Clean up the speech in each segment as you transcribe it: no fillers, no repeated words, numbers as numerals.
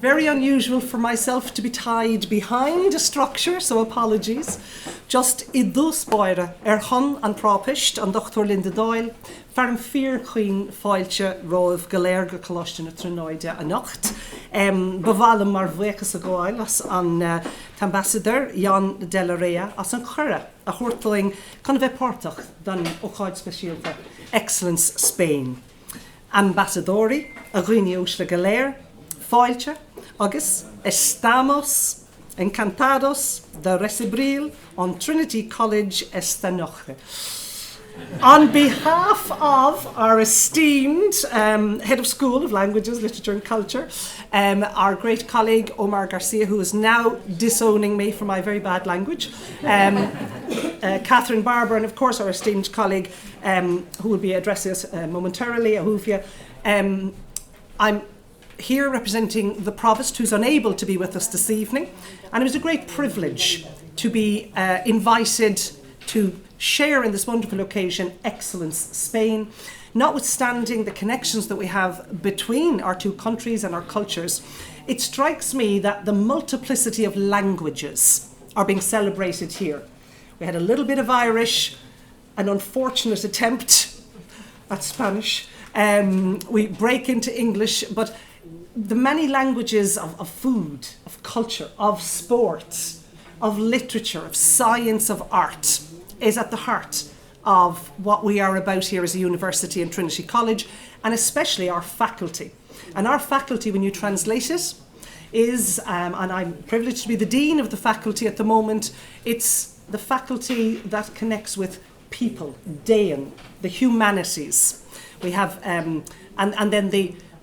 Very unusual for myself to be tied behind a structure, so apologies. Just I dús boire chun an própist an Dr. Linda Doyle, fear fear chuin fáilte roimh goléir go colostin na Trinóide a nacht. Bhvalm mar bhuichas a gáil as an ambassador Jan de la Rea as an churra a chuirtling chun bheith pártach dan ócháid speisialta Excellence Spain. Ambassadori a ghuineús le goléir fáilte agus estamos encantados de recibir on Trinity College esta noche. On behalf of our esteemed Head of School of Languages, Literature and Culture, our great colleague Omar Garcia, who is now disowning me for my very bad language, Catherine Barber, and of course our esteemed colleague who will be addressing us momentarily, Ahuvia. I'm here representing the Provost, who's unable to be with us this evening, and it was a great privilege to be invited to share in this wonderful occasion Excellence Spain. Notwithstanding the connections that we have between our two countries and our cultures, it strikes me that the multiplicity of languages are being celebrated here. We had a little bit of Irish, an unfortunate attempt at Spanish. We break into English, but the many languages of food, of culture, of sport, of literature, of science, of art is at the heart of what we are about here as a university in Trinity College, and especially our faculty. And our faculty, when you translate it, is, and I'm privileged to be the dean of the faculty at the moment, it's the faculty that connects with people, Dean, the humanities. We have, and then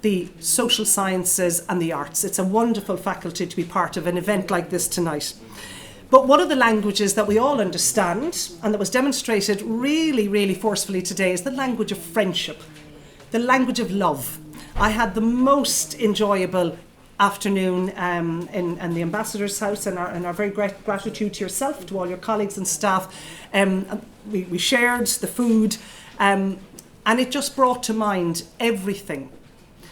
the social sciences and the arts. It's a wonderful faculty to be part of an event like this tonight. But one of the languages that we all understand and that was demonstrated really, really forcefully today is the language of friendship, the language of love. I had the most enjoyable afternoon in the Ambassador's house, and our very great gratitude to yourself, to all your colleagues and staff. We shared the food, and it just brought to mind everything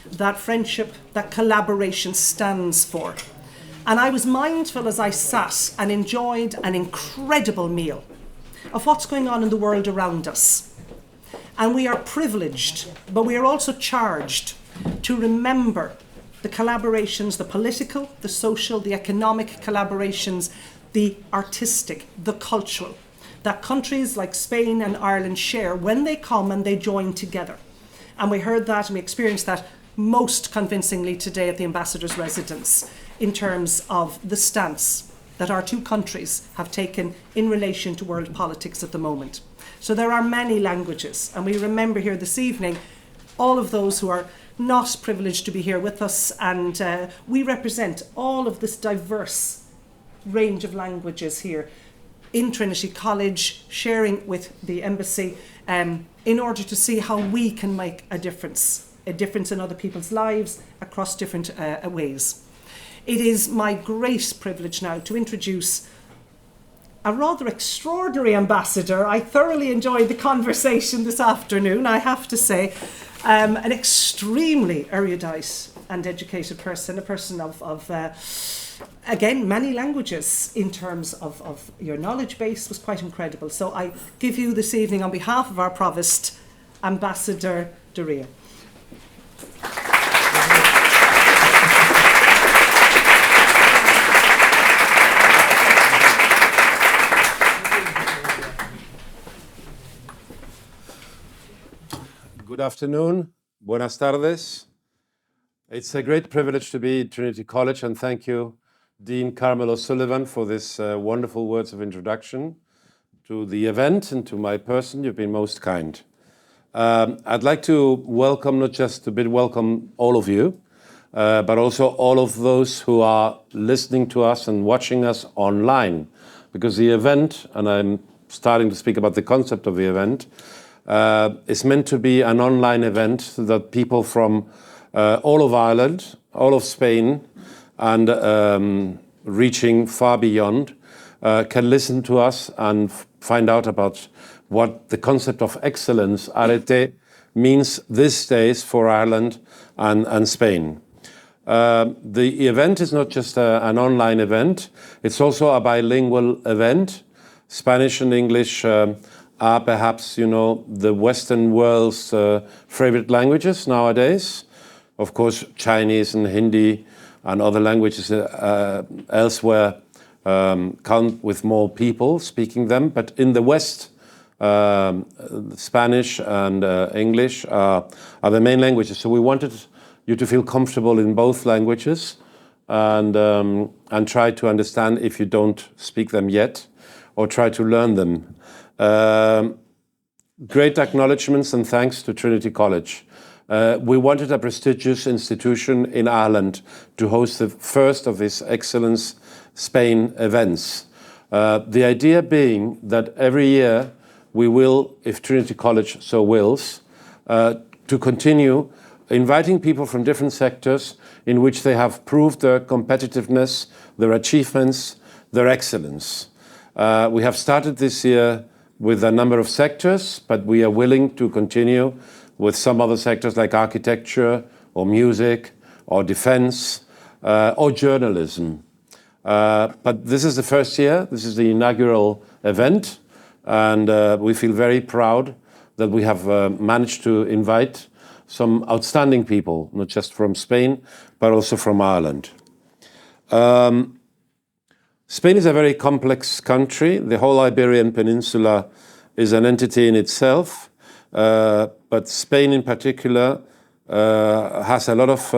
that friendship, that collaboration stands for. And I was mindful as I sat and enjoyed an incredible meal of what's going on in the world around us. And we are privileged, but we are also charged to remember the collaborations, the political, the social, the economic collaborations, the artistic, the cultural, that countries like Spain and Ireland share when they come and they join together. And we heard that and we experienced that most convincingly today at the Ambassador's residence in terms of the stance that our two countries have taken in relation to world politics at the moment. So there are many languages, and we remember here this evening all of those who are not privileged to be here with us, and we represent all of this diverse range of languages here in Trinity College, sharing with the embassy in order to see how we can make a difference in other people's lives across different ways. It is my great privilege now to introduce a rather extraordinary ambassador. I thoroughly enjoyed the conversation this afternoon, I have to say. An extremely erudite and educated person, a person of again, many languages in terms of your knowledge base was quite incredible. So I give you this evening, on behalf of our Provost, Ambassador Doria. Good afternoon, buenas tardes. It's a great privilege to be at Trinity College, and thank you, Dean Carmel O'Sullivan, for this wonderful words of introduction to the event and to my person. You've been most kind. I'd like to welcome, not just to bid welcome all of you, but also all of those who are listening to us and watching us online, because the event, and I'm starting to speak about the concept of the event, is meant to be an online event so that people from all of Ireland, all of Spain, and reaching far beyond can listen to us and find out about what the concept of excellence, areté, means these days for Ireland and Spain. The event is not just an online event, it's also a bilingual event. Spanish and English are perhaps, the Western world's favorite languages nowadays. Of course, Chinese and Hindi and other languages elsewhere count with more people speaking them. But in the West, Spanish and English are the main languages. So we wanted you to feel comfortable in both languages and try to understand if you don't speak them yet, or try to learn them. Great acknowledgements and thanks to Trinity College. We wanted a prestigious institution in Ireland to host the first of its Excellence Spain events. The idea being that every year we will, if Trinity College so wills, to continue inviting people from different sectors in which they have proved their competitiveness, their achievements, their excellence. We have started this year with a number of sectors, but we are willing to continue with some other sectors like architecture or music or defense or journalism. But this is the first year, this is the inaugural event, and we feel very proud that we have managed to invite some outstanding people, not just from Spain, but also from Ireland. Spain is a very complex country. The whole Iberian Peninsula is an entity in itself, but Spain in particular has a lot of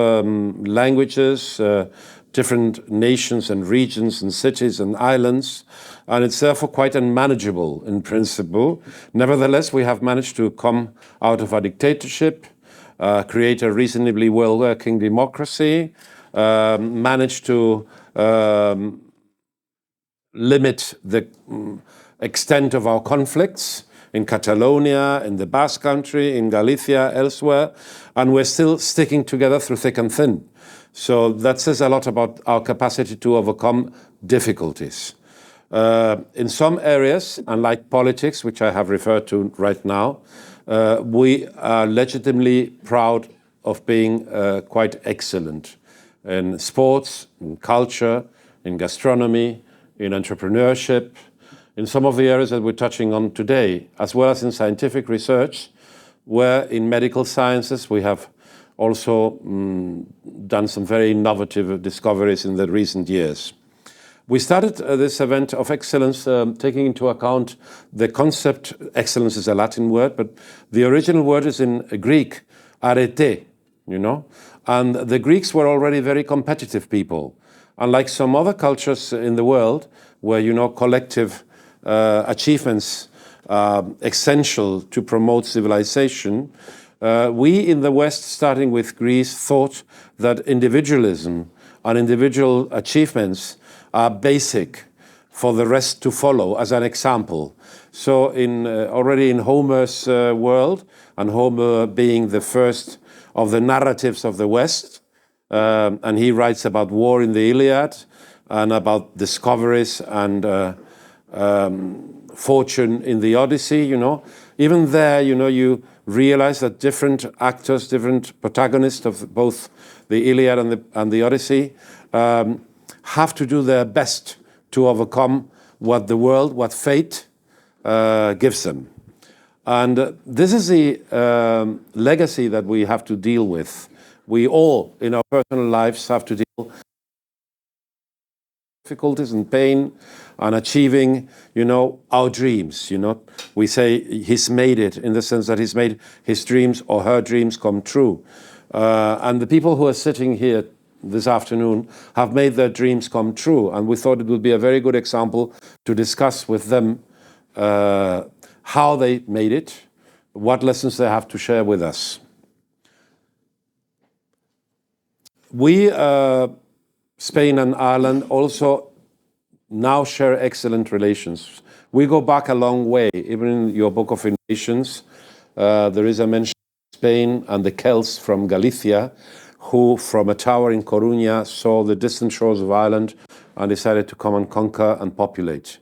languages, different nations and regions and cities and islands, and it's therefore quite unmanageable in principle. Nevertheless, we have managed to come out of a dictatorship, create a reasonably well-working democracy, manage to limit the extent of our conflicts in Catalonia, in the Basque Country, in Galicia, elsewhere, and we're still sticking together through thick and thin. So that says a lot about our capacity to overcome difficulties. In some areas, unlike politics, which I have referred to right now, we are legitimately proud of being quite excellent in sports, in culture, in gastronomy, in entrepreneurship, in some of the areas that we're touching on today, as well as in scientific research, where in medical sciences we have also done some very innovative discoveries in the recent years. We started this event of excellence taking into account the concept. Excellence is a Latin word, but the original word is in Greek, areté, and the Greeks were already very competitive people. Unlike some other cultures in the world where, collective achievements are essential to promote civilization, we in the West, starting with Greece, thought that individualism and individual achievements are basic for the rest to follow as an example. So already in Homer's world, and Homer being the first of the narratives of the West, and he writes about war in the Iliad and about discoveries and fortune in the Odyssey, Even there, you realize that different actors, different protagonists of both the Iliad and the Odyssey have to do their best to overcome what the world, what fate gives them. And this is the legacy that we have to deal with. We all, in our personal lives, have to deal with difficulties and pain and achieving, our dreams. We say he's made it in the sense that he's made his dreams or her dreams come true. And the people who are sitting here this afternoon have made their dreams come true. And we thought it would be a very good example to discuss with them how they made it, what lessons they have to share with us. We, Spain and Ireland, also now share excellent relations. We go back a long way. Even in your Book of Nations, there is a mention of Spain and the Celts from Galicia, who from a tower in Coruña saw the distant shores of Ireland and decided to come and conquer and populate.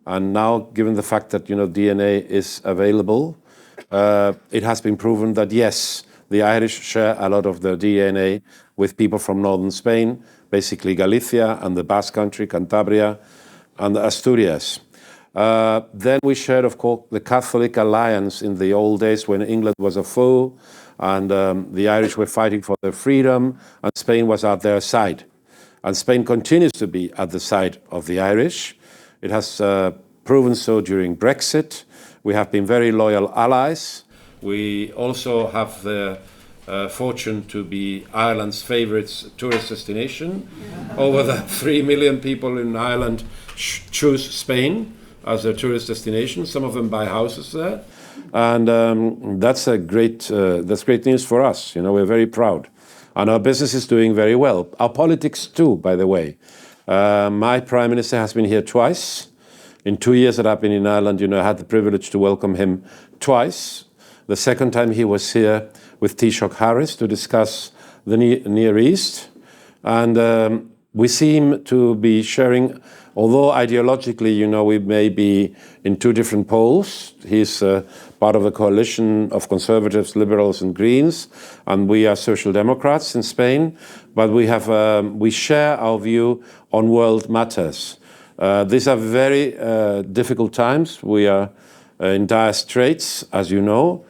And now, given the fact that DNA is available, it has been proven that yes, the Irish share a lot of their DNA with people from northern Spain, basically Galicia and the Basque Country, Cantabria, and Asturias. Then we shared, of course, the Catholic alliance in the old days when England was a foe, and the Irish were fighting for their freedom, and Spain was at their side. And Spain continues to be at the side of the Irish. It has proven so during Brexit. We have been very loyal allies. We also have the fortune to be Ireland's favorite tourist destination. Over the 3 million people in Ireland choose Spain as their tourist destination. Some of them buy houses there. And that's great news for us. You know, we're very proud. And our business is doing very well. Our politics too, by the way. My Prime Minister has been here twice. In 2 years that I've been in Ireland, you know, I had the privilege to welcome him twice. The second time he was here with Taoiseach Harris to discuss the Near East. And we seem to be sharing, although ideologically, you know, we may be in two different poles. He's part of a coalition of conservatives, liberals, and Greens, and we are social democrats in Spain. But we share our view on world matters. These are very difficult times. We are in dire straits, as you know.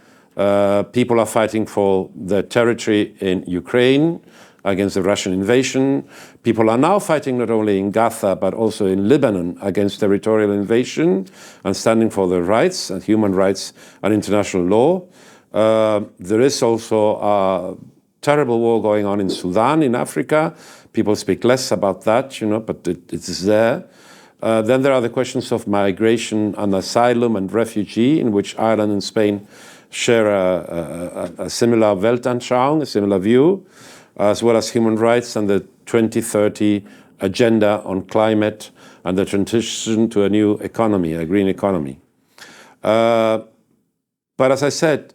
People are fighting for their territory in Ukraine against the Russian invasion. People are now fighting not only in Gaza, but also in Lebanon against territorial invasion and standing for their rights and human rights and international law. There is also a terrible war going on in Sudan, in Africa. People speak less about that, you know, but it is there. Then there are the questions of migration and asylum and refugee, in which Ireland and Spain share a similar Weltanschauung, a similar view, as well as human rights and the 2030 agenda on climate and the transition to a new economy, a green economy. But as I said,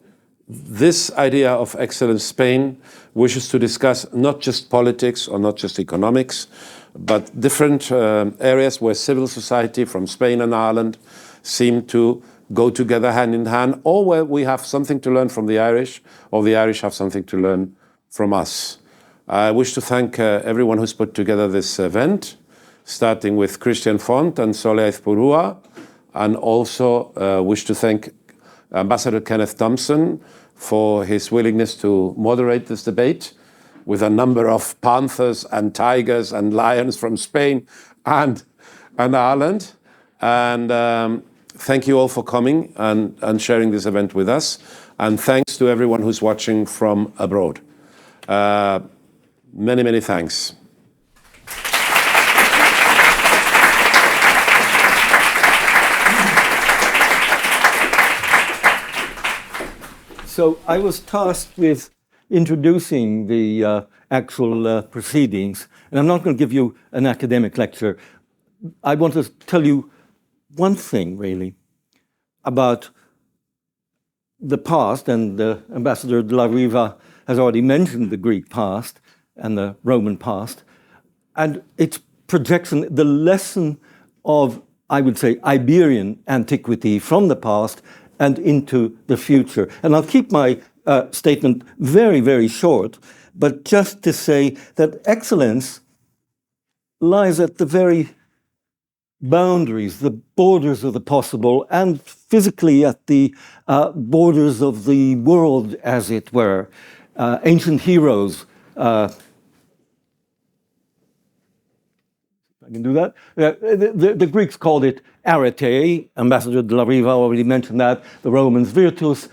this idea of Excellence Spain wishes to discuss not just politics or not just economics, but different areas where civil society from Spain and Ireland seem to go together hand in hand, or where we have something to learn from the Irish, or the Irish have something to learn from us. I wish to thank everyone who's put together this event, starting with Christian Font and Soleil Purua, and also wish to thank Ambassador Kenneth Thompson for his willingness to moderate this debate with a number of panthers and tigers and lions from Spain and Ireland. And thank you all for coming and sharing this event with us. And thanks to everyone who's watching from abroad. Many, many thanks. So I was tasked with introducing the actual proceedings, and I'm not going to give you an academic lecture. I want to tell you one thing, really, about the past, and Ambassador de la Riva has already mentioned the Greek past and the Roman past, and its projection, the lesson of, I would say, Iberian antiquity from the past and into the future. And I'll keep my statement very, very short, but just to say that excellence lies at the very boundaries, the borders of the possible, and physically at the borders of the world, as it were. Ancient heroes, I can do that. The Greeks called it areté. Ambassador de la Riva already mentioned that. The Romans, virtus.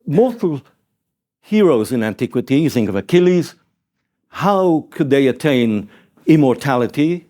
Mortal heroes in antiquity, you think of Achilles. How could they attain immortality,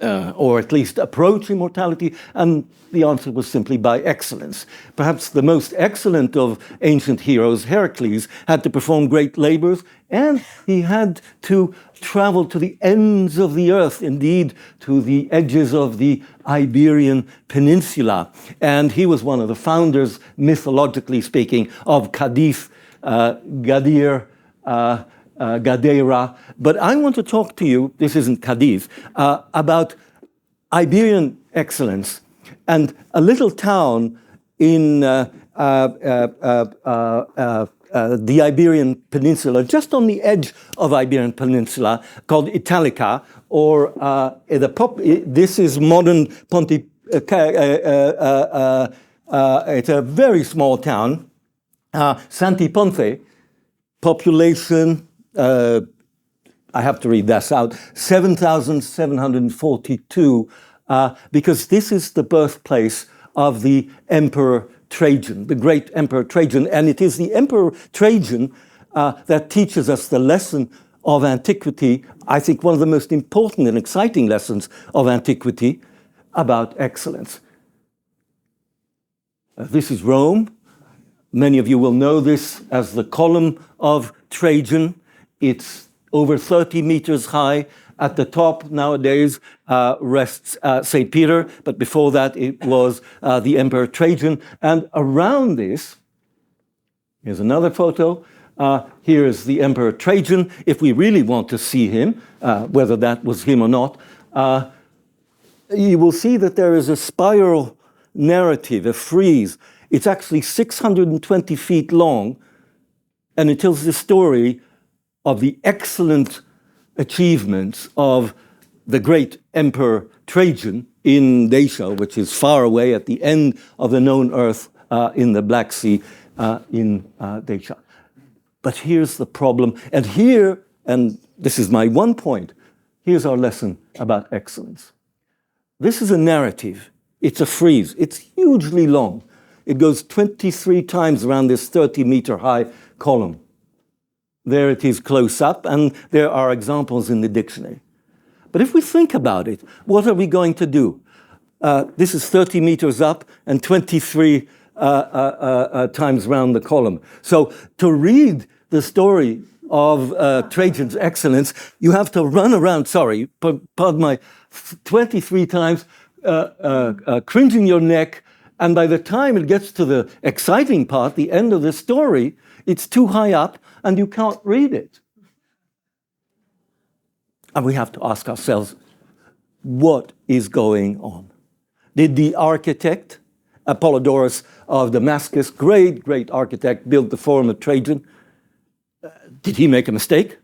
or at least approach immortality? And the answer was simply by excellence. Perhaps the most excellent of ancient heroes, Heracles, had to perform great labors, and he had to travel to the ends of the earth, indeed to the edges of the Iberian Peninsula. And he was one of the founders, mythologically speaking, of Cadiz, Gadir, Gadera. But I want to talk to you, this isn't Cadiz, about Iberian excellence and a little town in the Iberian Peninsula, just on the edge of Iberian Peninsula, called Italica, or this is modern Ponte. It's a very small town, Santi Ponce, population. I have to read this out, 7,742, because this is the birthplace of the Emperor Trajan, the great Emperor Trajan. And it is the Emperor Trajan that teaches us the lesson of antiquity, I think one of the most important and exciting lessons of antiquity about excellence. This is Rome. Many of you will know this as the Column of Trajan. It's over 30 meters high. At the top nowadays rests St. Peter, but before that it was the Emperor Trajan. And around this, here's another photo. Here is the Emperor Trajan. If we really want to see him, whether that was him or not, you will see that there is a spiral narrative, a frieze. It's actually 620 feet long, and it tells the story of the excellent achievements of the great Emperor Trajan in Dacia, which is far away at the end of the known earth in the Black Sea in Dacia. But here's the problem, and this is my one point, here's our lesson about excellence. This is a narrative, it's a frieze, it's hugely long. It goes 23 times around this 30-meter high column. There it is close up, and there are examples in the dictionary. But if we think about it, what are we going to do? This is 30 meters up and 23 times round the column. So to read the story of Trajan's excellence, you have to run around, pardon my, 23 times, cringing your neck, and by the time it gets to the exciting part, the end of the story, it's too high up and you can't read it. And we have to ask ourselves, what is going on? Did the architect, Apollodorus of Damascus, great architect, build the Forum of Trajan, did he make a mistake?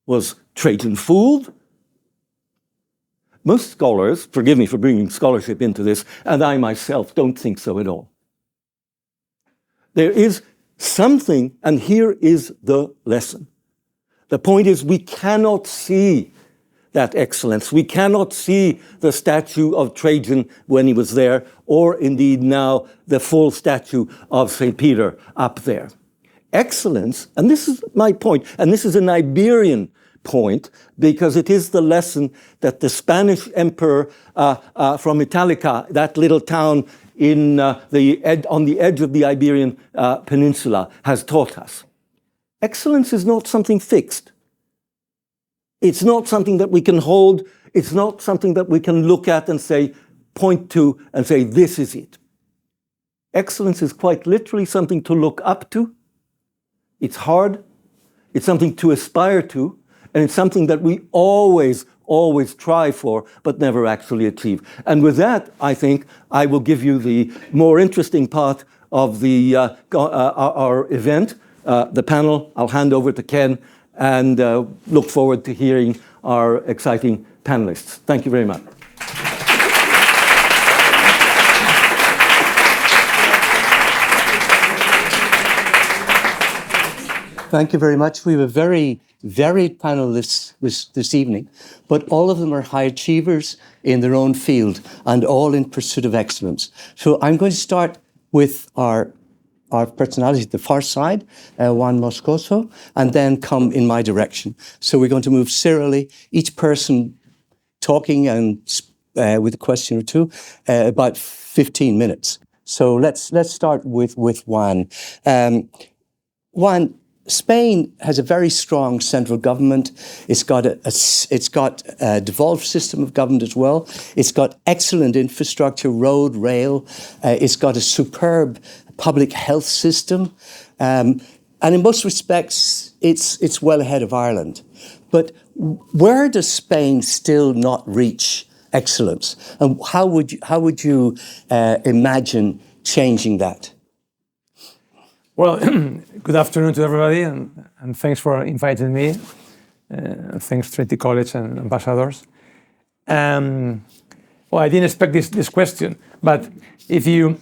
Was Trajan fooled? Most scholars, forgive me for bringing scholarship into this, and I myself don't think so at all. There is something, and here is the lesson. The point is, we cannot see that excellence. We cannot see the statue of Trajan when he was there, or indeed now the full statue of St. Peter up there. Excellence, and this is my point, and this is an Iberian point, because it is the lesson that the Spanish emperor from Italica, that little town on the edge of the Iberian Peninsula, has taught us. Excellence is not something fixed. It's not something that we can hold. It's not something that we can look at and say, point to and say, this is it. Excellence is quite literally something to look up to. It's hard. It's something to aspire to. And it's something that we always try for, but never actually achieve. And with that, I think I will give you the more interesting part of our event, the panel. I'll hand over to Ken and look forward to hearing our exciting panelists. Thank you very much. Thank you very much. We have a very varied panel this evening, but all of them are high achievers in their own field and all in pursuit of excellence. So I'm going to start with our personality at the far side, Juan MOSCOSO, and then come in my direction. So we're going to move serially, each person talking and with a question or two, about 15 minutes. So let's start with Juan. Juan, Spain has a very strong central government. It's got a devolved system of government as well. It's got excellent infrastructure, road, rail. It's got a superb public health system. And in most respects, it's well ahead of Ireland. But where does Spain still not reach excellence? And how would you imagine changing that? Well, good afternoon to everybody, and thanks for inviting me. Thanks, Trinity College and ambassadors. Well, I didn't expect this question, but if you,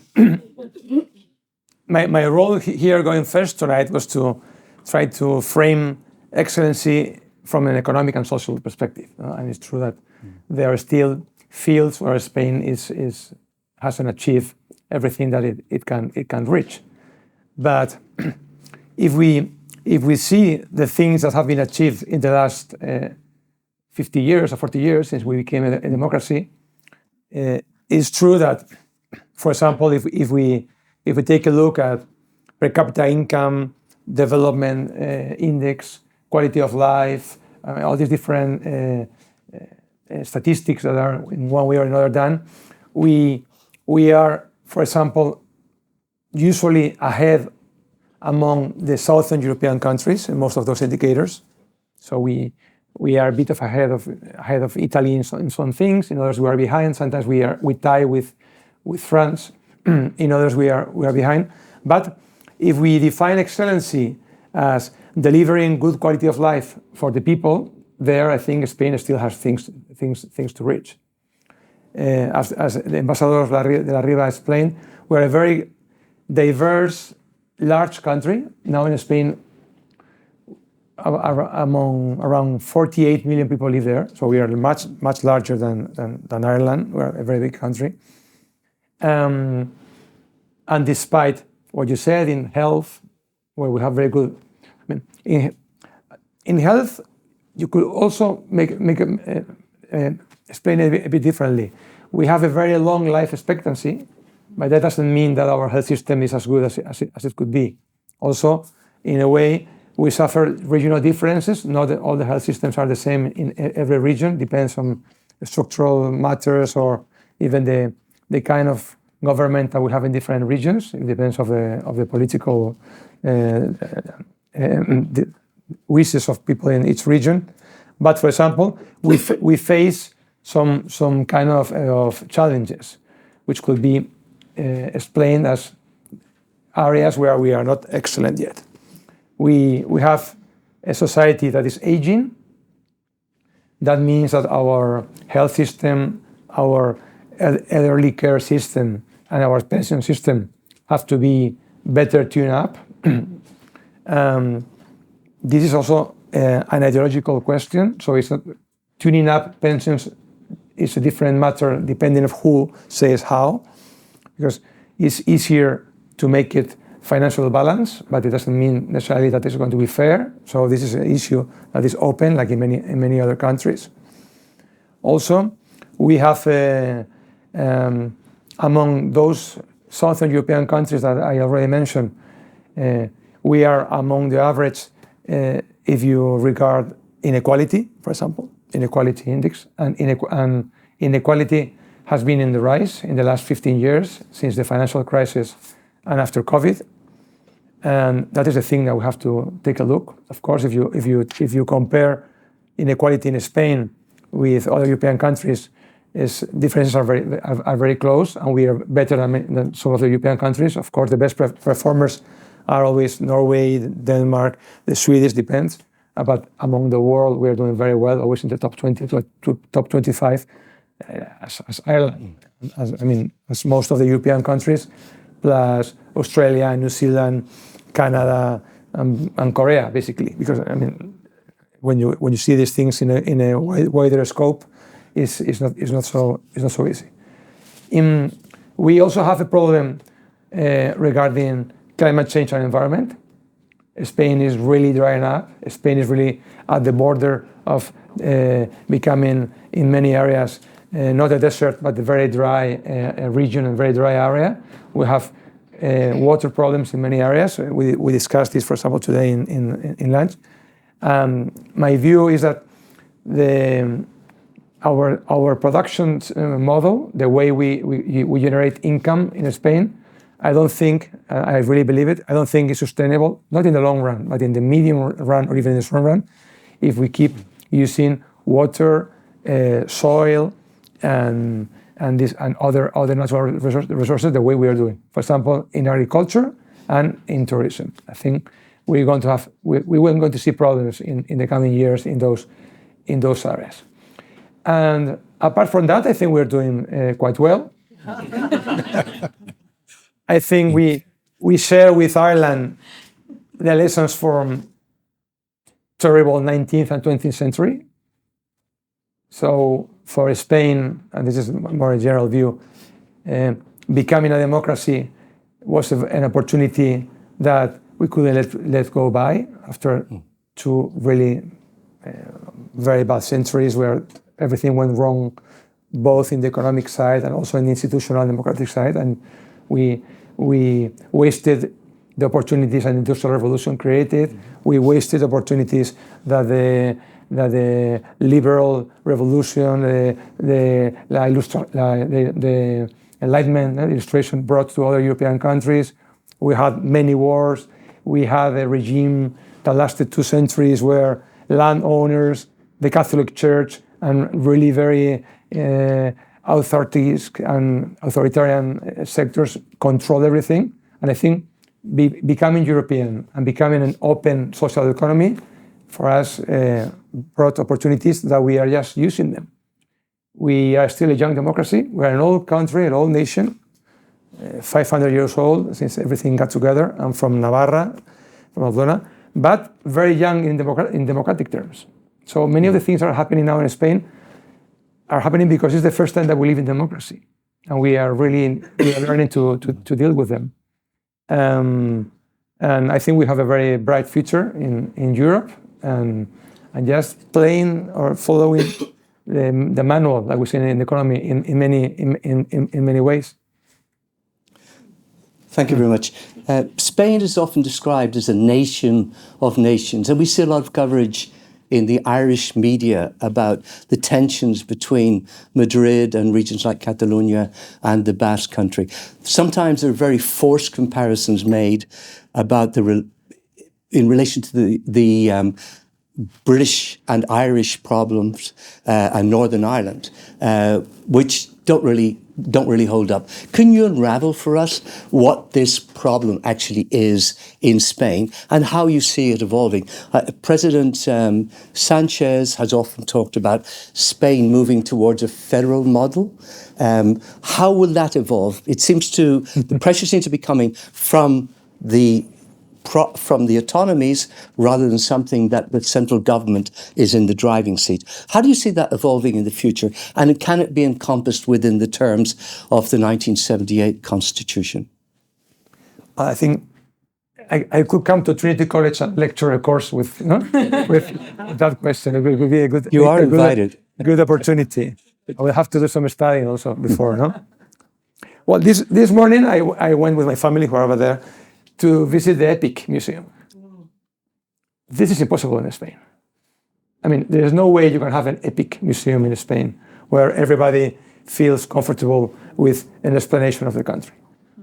my role here going first tonight was to try to frame excellency from an economic and social perspective. And it's true that there are still fields where Spain hasn't achieved everything that it can reach. But if we see the things that have been achieved in the last 50 years or 40 years since we became a democracy, it's true that, for example, if we take a look at per capita income, development index, quality of life, all these different statistics that are in one way or another done, we are, for example, usually ahead among the Southern European countries in most of those indicators. So we are a bit of ahead of Italy in some things. In others we are behind. Sometimes we tie with France. In others we are behind. But if we define excellency as delivering good quality of life for the people, there I think Spain still has things to reach. As the ambassador de la Riva explained, we're a very diverse, large country. Now in Spain, among around 48 million people live there. So we are much larger than Ireland. We're a very big country. And despite what you said in health, where we have very good, I mean, in health, you could also explain it a bit differently. We have a very long life expectancy, but that doesn't mean that our health system is as good as it could be. Also, in a way, we suffer regional differences. Not all the health systems are the same in every region. Depends on structural matters or even the kind of government that we have in different regions. It depends of the political wishes of people in each region. But for example, we face some kind of challenges, which could be explained as areas where we are not excellent yet. We have a society that is aging. That means that our health system, our elderly care system, and our pension system have to be better tuned up. This is also an ideological question. So it's not tuning up pensions is a different matter depending on who says how, because it's easier to make it financial balance, but it doesn't mean necessarily that it's going to be fair. So this is an issue that is open, like in many other countries. Also, we have among those Southern European countries that I already mentioned, we are among the average if you regard inequality, for example, inequality index, and inequality has been in the rise in the last 15 years since the financial crisis and after COVID, and that is a thing that we have to take a look. Of course, if you compare inequality in Spain with other European countries, differences are very close, and we are better than some of the European countries. Of course, the best performers are always Norway, Denmark, the Swedish, depends. But among the world, we are doing very well, always in the top 20 to top 25, as Ireland, as most of the European countries, plus Australia, New Zealand, Canada, and Korea, basically. Because when you see these things in a wider scope, it's not so easy. We also have a problem regarding climate change and environment. Spain is really drying up. Spain is really at the border of becoming, in many areas, not a desert, but a very dry region and very dry area. We have water problems in many areas. We discussed this, for example, today in lunch. My view is that our production model, the way we generate income in Spain, I don't think, I really believe it, I don't think it's sustainable, not in the long run, but in the medium run or even in the short run, if we keep using water, soil, and other natural resources the way we are doing. For example, in agriculture, and in tourism. I think we're going to see problems in the coming years in those areas. And apart from that, I think we're doing quite well. I think we share with Ireland the lessons from terrible 19th and 20th century. So for Spain, and this is more a general view, becoming a democracy was an opportunity that we couldn't let go by after two really very bad centuries where everything went wrong, both in the economic side and also in the institutional democratic side. And we wasted the opportunities that the Industrial Revolution created. We wasted opportunities that the liberal revolution, the Enlightenment illustration brought to other European countries. We had many wars. We had a regime that lasted 2 centuries where landowners, the Catholic Church, and really very authoritarian sectors control everything. And I think becoming European and becoming an open social economy for us brought opportunities that we are just using them. We are still a young democracy. We're an old country, an old nation, 500 years old since everything got together. I'm from Navarra, from Aldona, but very young in democratic terms. So many of the things that are happening now in Spain are happening because it's the first time that we live in democracy, and we are learning to deal with them. And I think we have a very bright future in Europe, and just playing or following the manual that we see in the economy in many ways. Thank you very much. Spain is often described as a nation of nations, and we see a lot of coverage in the Irish media about the tensions between Madrid and regions like Catalonia and the Basque Country. Sometimes there are very forced comparisons made about in relation to the British and Irish problems and Northern Ireland, which don't really hold up. Can you unravel for us what this problem actually is in Spain and how you see it evolving? President Sanchez has often talked about Spain moving towards a federal model. How will that evolve? The pressure seems to be coming from the autonomies rather than something that the central government is in the driving seat. How do you see that evolving in the future? And can it be encompassed within the terms of the 1978 Constitution? I think I could come to Trinity College and lecture a course with that question. It would be a good. You are invited. Good opportunity. I will have to do some studying also before, no? Well, this morning I went with my family who are over there to visit the Epic Museum. This is impossible in Spain. I mean, there is no way you can have an Epic Museum in Spain where everybody feels comfortable with an explanation of the country.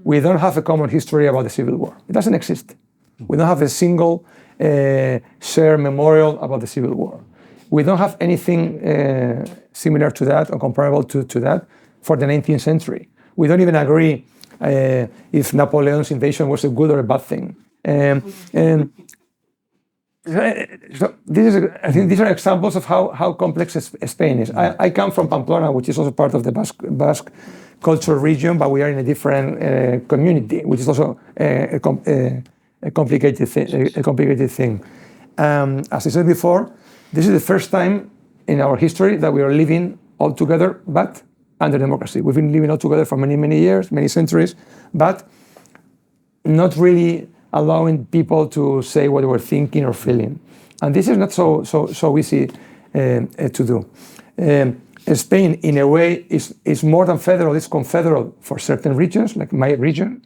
We don't have a common history about the Civil War. It doesn't exist. We don't have a single shared memorial about the Civil War. We don't have anything similar to that or comparable to that for the 19th century. We don't even agree if Napoleon's invasion was a good or a bad thing. So I think these are examples of how complex Spain is. I come from Pamplona, which is also part of the Basque cultural region, but we are in a different community, which is also a complicated thing. As I said before, this is the first time in our history that we are living all together, but under democracy. We've been living all together for many, many years, many centuries, but not really allowing people to say what they were thinking or feeling. And this is not so easy to do. Spain, in a way, is more than federal. It's confederal for certain regions, like my region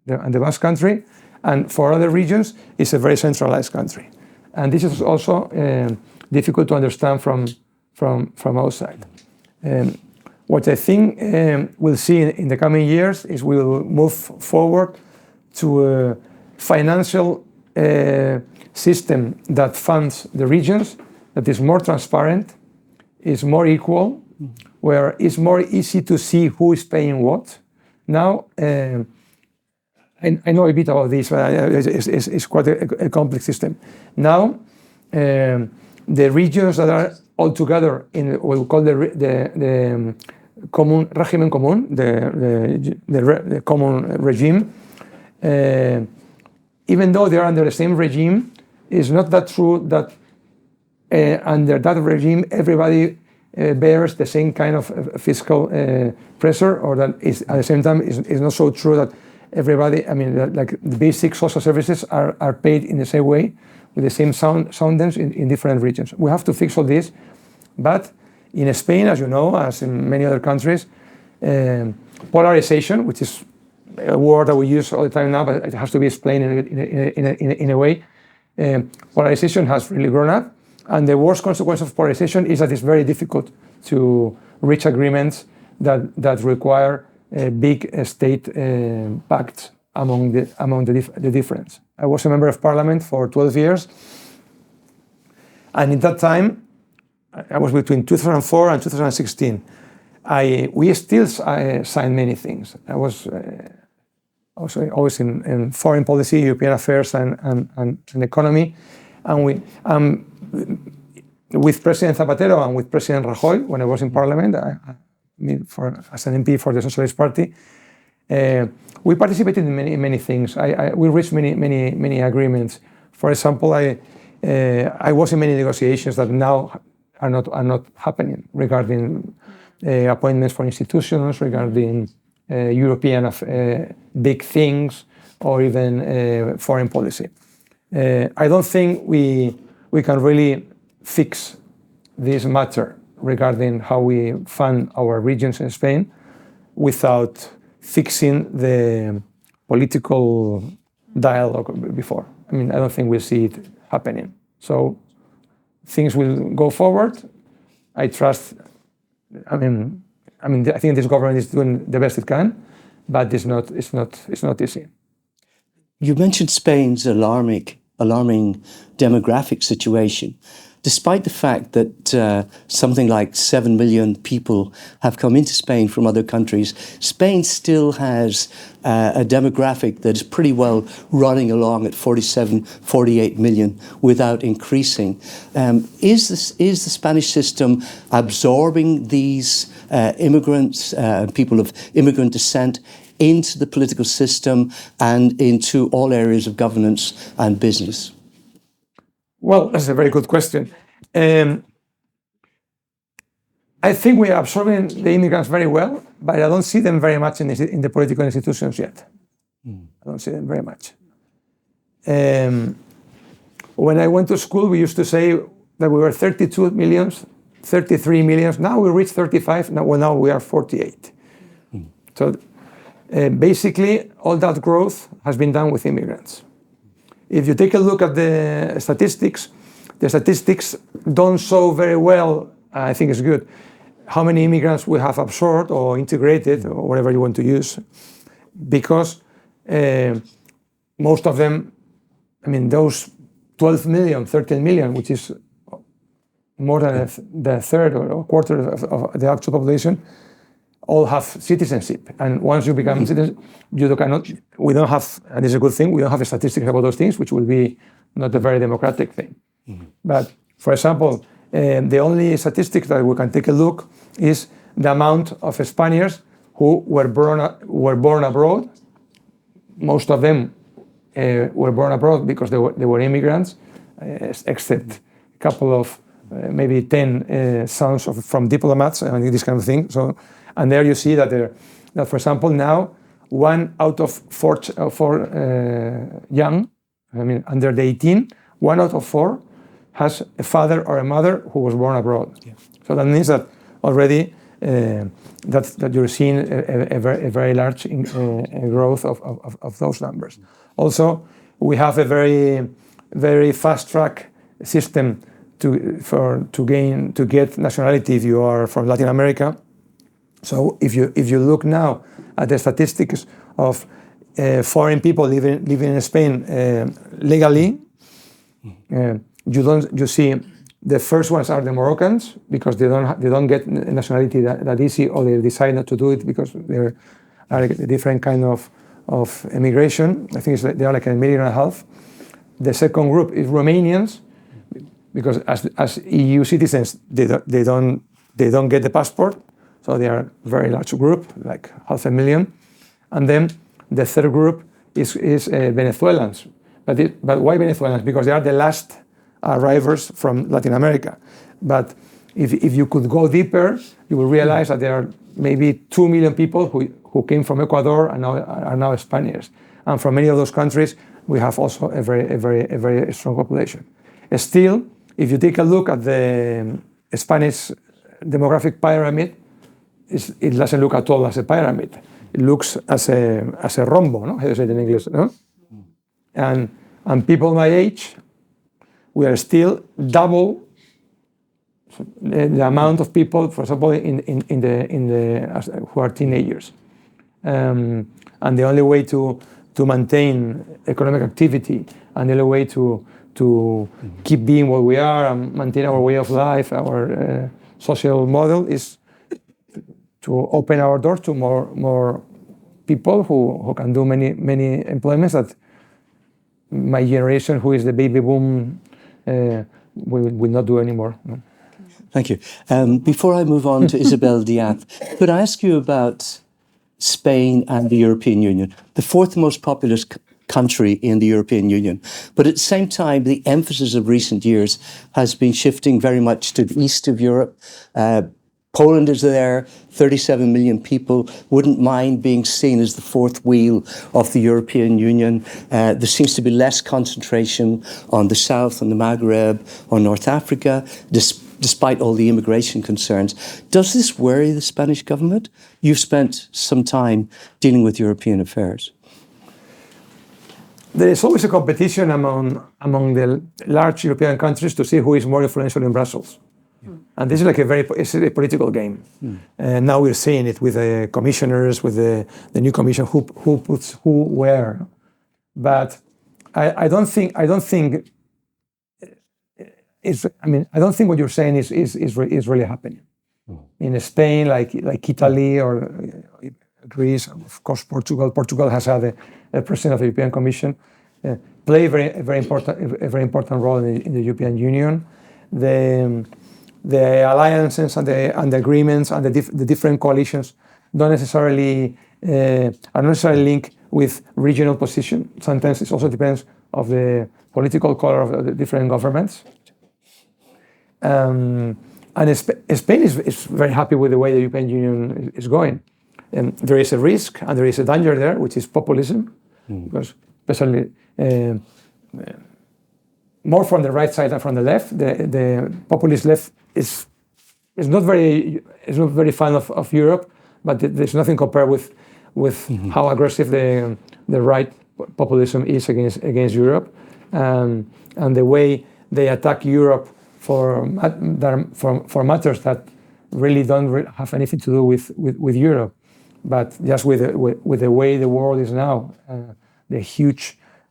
and the Basque Country, and for other regions, it's a very centralized country. And this is also difficult to understand from outside. What I think we'll see in the coming years is we'll move forward to a financial system that funds the regions, that is more transparent, is more equal, where it's more easy to see who is paying what. Now, I know a bit about this, but it's quite a complex system. Now, the regions that are all together in what we call the common régimen común, the common regime, even though they are under the same regime, it's not that true that under that regime everybody bears the same kind of fiscal pressure, or that is at the same time is not so true that everybody, I mean, like the basic social services are paid in the same way, with the same soundness in different regions. We have to fix all this, but in Spain, as you know, as in many other countries, polarization, which is a word that we use all the time now, but it has to be explained in a way, polarization has really grown up, and the worst consequence of polarization is that it's very difficult to reach agreements that require a big state pact among the difference. I was a member of parliament for 12 years, and in that time, I was between 2004 and 2016. We still signed many things. I was always in foreign policy, European affairs, and economy, and with President Zapatero and with President Rajoy, when I was in Parliament, as an MP for the Socialist Party, we participated in many things. We reached many agreements. For example, I was in many negotiations that now are not happening regarding appointments for institutions, regarding European big things, or even foreign policy. I don't think we can really fix this matter regarding how we fund our regions in Spain without fixing the political dialogue before. I mean, I don't think we'll see it happening. So things will go forward. I trust. I think this government is doing the best it can, but it's not easy. You mentioned Spain's alarming demographic situation. Despite the fact that something like 7 million people have come into Spain from other countries, Spain still has a demographic that is pretty well running along at 47, 48 million without increasing. Is the Spanish system absorbing these immigrants, people of immigrant descent, into the political system and into all areas of governance and business? Well, that's a very good question. I think we are absorbing the immigrants very well, but I don't see them very much in the political institutions yet. I don't see them very much. When I went to school, we used to say that we were 32 million, 33 million. Now we reach 35. Now we are 48. So basically, all that growth has been done with immigrants. If you take a look at the statistics don't show very well, I think it's good, how many immigrants we have absorbed or integrated, or whatever you want to use, because most of them, I mean, those 12 million, 13 million, which is more than the third or a quarter of the actual population, all have citizenship. And once you become citizen, we don't have, and it's a good thing, we don't have statistics about those things, which will be not a very democratic thing. But for example, the only statistics that we can take a look is the amount of Spaniards who were born abroad. Most of them were born abroad because they were immigrants, except a couple of maybe 10 sons from diplomats and this kind of thing. So, and there you see that for example, now 1 out of 4 young, I mean under the 18, 1 out of 4 has a father or a mother who was born abroad. Yeah. So that means that already that you're seeing a very large growth of those numbers. Also, we have a very fast track system to get nationality if you are from Latin America. So if you look now at the statistics of foreign people living in Spain legally, you see the first ones are the Moroccans, because they don't get nationality that easy, or they decide not to do it because there are a different kind of of immigration. I think they are like 1.5 million. The second group is Romanians, because as EU citizens, they don't get the passport, so they are a very large group, like 500,000. And then the third group is Venezuelans. But why Venezuelans? Because they are the last arrivals from Latin America. But if you could go deeper, you will realize that there are maybe 2 million people who came from Ecuador and are now Spaniards. And from many of those countries, we have also a very strong population. Still, if you take a look at the Spanish demographic pyramid, it doesn't look at all as a pyramid. It looks as a rombo, no? How do you say it in English? No? And people my age, we are still double the amount of people, for example, who are teenagers. And the only way to maintain economic activity and the only way to keep being what we are and maintain our way of life, our social model, is to open our doors to more people who can do many employments that my generation, who is the baby boom, will not do anymore. No? Thank you. Before I move on to Isabel Diaz, could I ask you about Spain and the European Union, the fourth most populous country in the European Union? But at the same time, the emphasis of recent years has been shifting very much to the east of Europe. Poland is there, 37 million people, wouldn't mind being seen as the fourth wheel of the European Union. There seems to be less concentration on the south, on the Maghreb, on North Africa, despite all the immigration concerns. Does this worry the Spanish government? You've spent some time dealing with European affairs. There is always a competition among the large European countries to see who is more influential in Brussels. And this is like it's a political game. And now we're seeing it with the commissioners, with the new commission, who puts who where. But I don't think what you're saying is really happening. In Spain, like Italy or Greece, of course Portugal. Portugal has had a president of the European Commission, play a very important role in the European Union. The alliances and the agreements and the different coalitions are necessarily linked with regional position. Sometimes it also depends of the political color of the different governments. And Spain is very happy with the way the European Union is going. There is a risk and there is a danger there, which is populism, because especially more from the right side than from the left. The populist left is not very fan of Europe, but there's nothing compared with how aggressive the right populism is against Europe, and the way they attack Europe for matters that really don't have anything to do with Europe, but just with the way the world is now,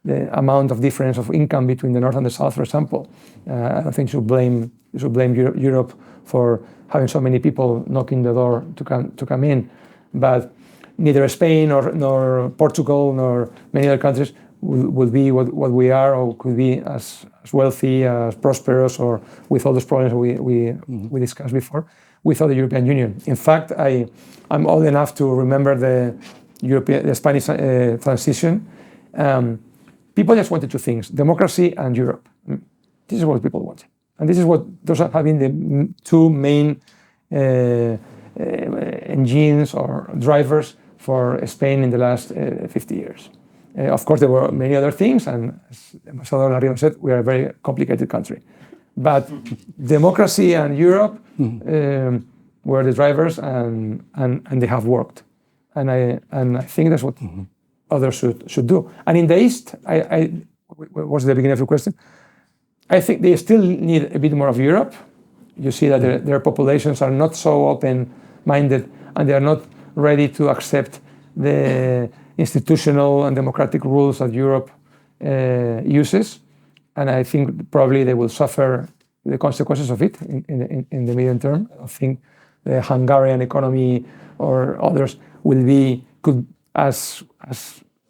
the amount of difference of income between the north and the south, for example. I don't think you should blame Europe for having so many people knocking the door to come in, but neither Spain nor Portugal nor many other countries will be what we are, or could be as wealthy, as prosperous, or with all those problems we discussed before, without the European Union. In fact, I'm old enough to remember the Spanish transition. People just wanted two things: democracy and Europe. This is what people wanted, and those have been the two main engines or drivers for Spain in the last 50 years. Of course, there were many other things, and as Ambassador Larrion said, we are a very complicated country. But democracy and Europe were the drivers, and they have worked. And I think that's what others should do. And in the East, what was the beginning of your question? I think they still need a bit more of Europe. You see that their populations are not so open-minded, and they are not ready to accept the institutional and democratic rules that Europe uses. And I think probably they will suffer the consequences of it in the medium term. I think the Hungarian economy or others could as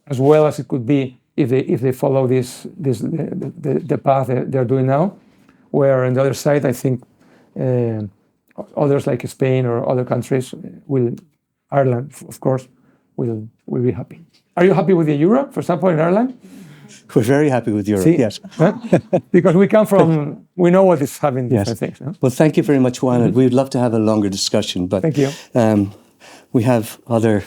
as well as it could be if they follow the path they're doing now. Where on the other side, I think others like Spain or other countries Ireland, of course, will be happy. Are you happy with the euro, for example, in Ireland? We're very happy with Europe, See? yes. Because we know what is having different things. No? Well, thank you very much, Juan. We'd love to have a longer discussion, but thank you. We have other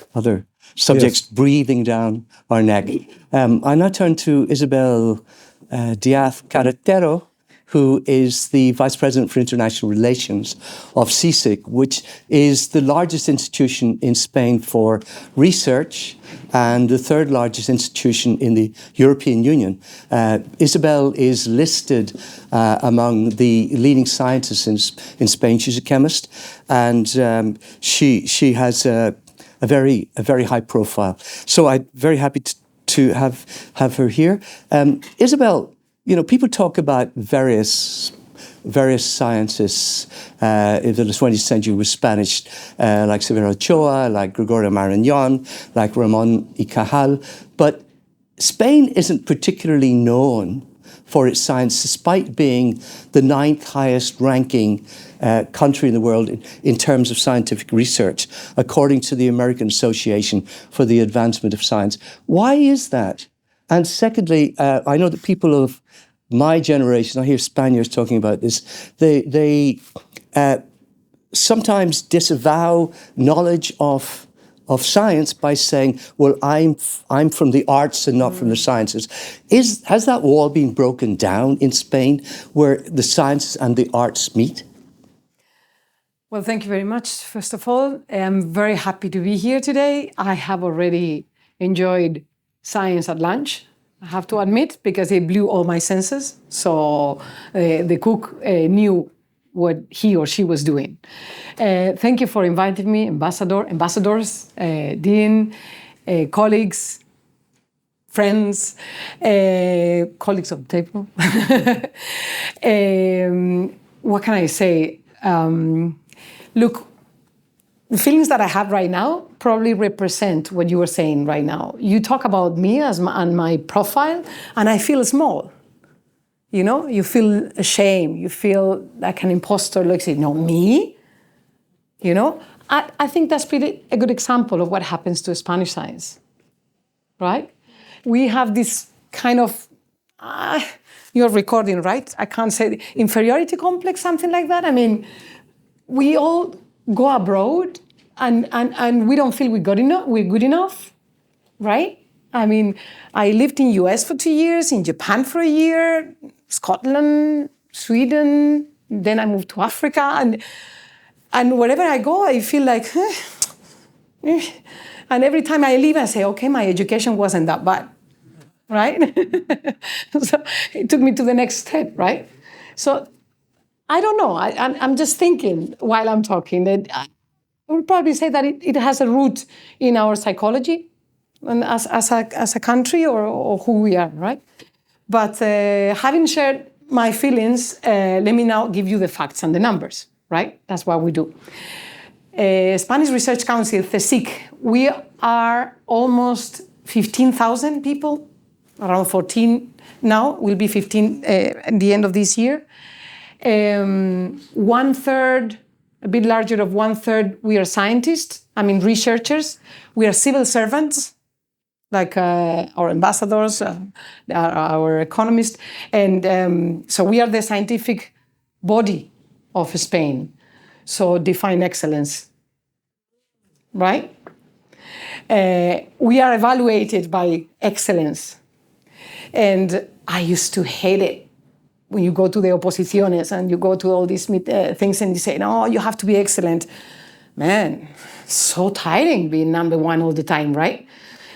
subjects breathing down our neck. I now turn to Isabel Diaz Carretero, who is the Vice President for International Relations of CSIC, which is the largest institution in Spain for research and the third largest institution in the European Union. Isabel is listed among the leading scientists in Spain. She's a chemist, and she has a very high profile. So I'm very happy to have her here. Isabel, people talk about various scientists in the 20th century with Spanish, like Severo Ochoa, like Gregorio Marañón, like Ramón y Cajal. But Spain isn't particularly known for its science, despite being the 9th highest ranking country in the world in terms of scientific research, according to the American Association for the Advancement of Science. Why is that? And secondly, I know that people of my generation, I hear Spaniards talking about this, they sometimes disavow knowledge of science by saying, well, I'm from the arts and not from the sciences. Has that wall been broken down in Spain where the sciences and the arts meet? Well, thank you very much. First of all, I'm very happy to be here today. I have already enjoyed science at lunch, I have to admit, because it blew all my senses. So the cook knew what he or she was doing. Thank you for inviting me, ambassadors, dean, colleagues, friends, colleagues of the table. What can I say? Look, the feelings that I have right now probably represent what you were saying right now. You talk about me and my profile, and I feel small. You feel ashamed. You feel like an imposter. Like, say, no, me? I think that's pretty a good example of what happens to Spanish science, right? We have this kind of, you're recording, right? I can't say inferiority complex, something like that. I mean, we all go abroad and we don't feel we're good enough, right? I mean, I lived in US for 2 years, in Japan for a year, Scotland, Sweden, then I moved to Africa, and wherever I go, I feel like, and every time I leave, I say, okay, my education wasn't that bad, right? So it took me to the next step, right? So I don't know. I'm just thinking while I'm talking that I would probably say that it has a root in our psychology, and as a country or who we are, right? But having shared my feelings, let me now give you the facts and the numbers, right? That's what we do. Spanish Research Council, CSIC, we are almost 15,000 people, around 14 now, will be 15 at the end of this year. 1/3, a bit larger of 1/3, we are scientists, researchers. We are civil servants, like our ambassadors, our economists. And so we are the scientific body of Spain. So define excellence, right? We are evaluated by excellence. And I used to hate it. When you go to the oposiciones and you go to all these things and you say, no, you have to be excellent. Man, so tiring being number one all the time, right?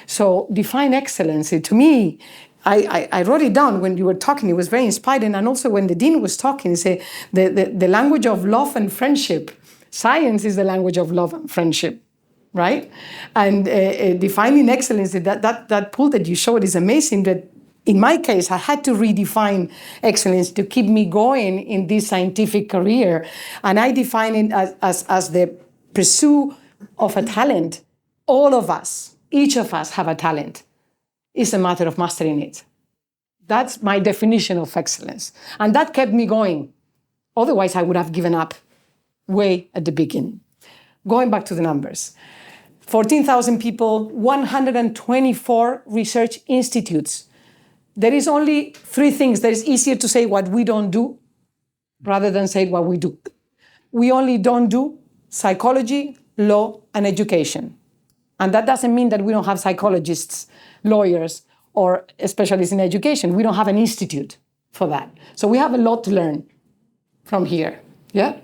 So define excellence. To me, I wrote it down when you were talking. It was very inspiring. And also when the dean was talking, he said the language of love and friendship. Science is the language of love and friendship, right? And defining excellence, that pool that you showed is amazing. That in my case, I had to redefine excellence to keep me going in this scientific career. And I define it as the pursuit of a talent. All of us, each of us have a talent, It's a matter of mastering it. That's my definition of excellence. And that kept me going. Otherwise, I would have given up way at the beginning. Going back to the numbers. 14,000 people, 124 research institutes. There is only 3 things that is easier to say what we don't do rather than say what we do. We only don't do psychology, law, and education. And that doesn't mean that we don't have psychologists, lawyers, or specialists in education. We don't have an institute for that. So we have a lot to learn from here. Yeah?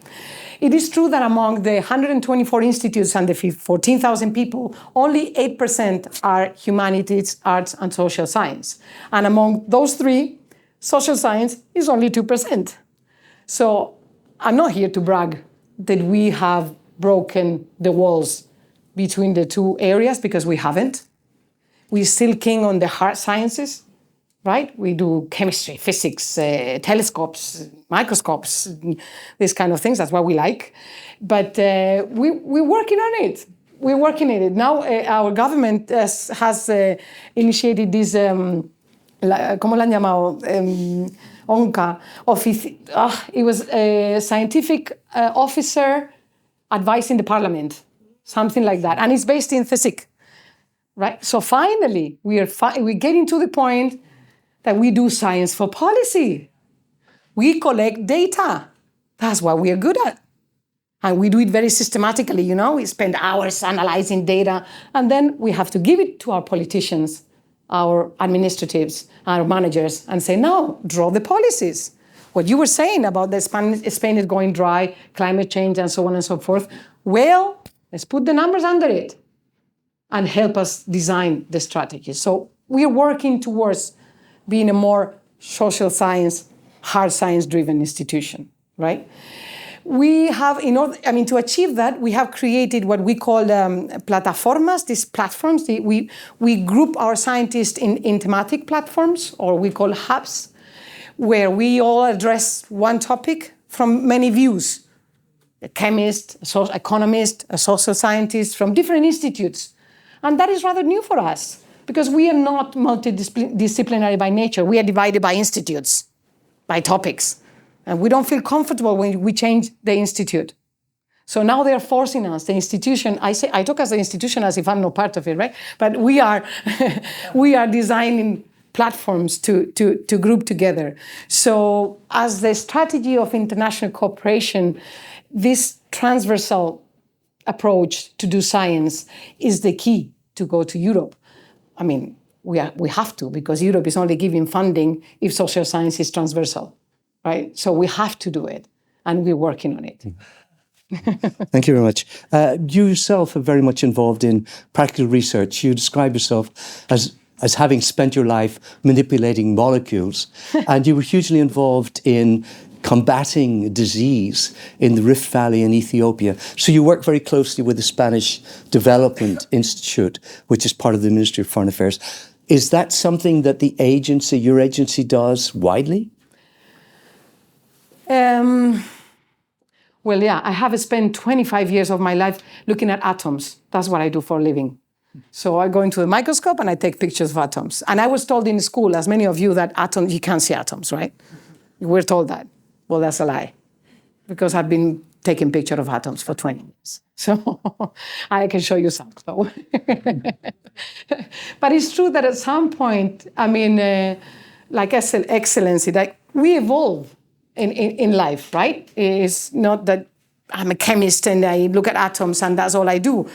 It is true that among the 124 institutes and the 14,000 people, only 8% are humanities, arts, and social science. And among those 3, social science is only 2%. So I'm not here to brag that we have broken the walls between the 2 areas, because we haven't. We're still king on the hard sciences, right? We do chemistry, physics, telescopes, microscopes, these kind of things. That's what we like. But we're working on it. We're working on it. Now our government has initiated this, ¿cómo la han llamado? ONCA. It was a scientific officer advising the parliament, something like that. And it's based in physics, right? So finally, we're getting to the point that we do science for policy. We collect data. That's what we are good at. And we do it very systematically, you know. We spend hours analyzing data, and then we have to give it to our politicians, our administratives, our managers, and say, now, draw the policies. What you were saying about Spain is going dry, climate change, and so on and so forth, well, let's put the numbers under it and help us design the strategy. So we're working towards being a more social science, hard science-driven institution, right? We have, to achieve that, we have created what we call plataformas, these platforms. We group our scientists in thematic platforms, or we call hubs, where we all address one topic from many views. A chemist, an economist, a social scientist from different institutes. And that is rather new for us, because we are not multidisciplinary by nature. We are divided by institutes, by topics. And we don't feel comfortable when we change the institute. So now they're forcing us, the institution, I talk as the institution as if I'm not part of it, right? But we are designing platforms to group together. So as the strategy of international cooperation, this transversal approach to do science is the key to go to Europe. I mean, we have to, because Europe is only giving funding if social science is transversal. Right? So we have to do it, and we're working on it. Thank you very much. You yourself are very much involved in practical research. You describe yourself as having spent your life manipulating molecules, and you were hugely involved in combating disease in the Rift Valley in Ethiopia. So you work very closely with the Spanish Development Institute, which is part of the Ministry of Foreign Affairs. Is that something that your agency does widely? Well, yeah, I have spent 25 years of my life looking at atoms. That's what I do for a living. So I go into the microscope and I take pictures of atoms. And I was told in school, as many of you, that you can't see atoms, right? We're told that. Well, that's a lie, because I've been taking pictures of atoms for 20 years. So I can show you some. So. But it's true that at some point, like excellency, like we evolve in life, right? It's not that I'm a chemist and I look at atoms and that's all I do.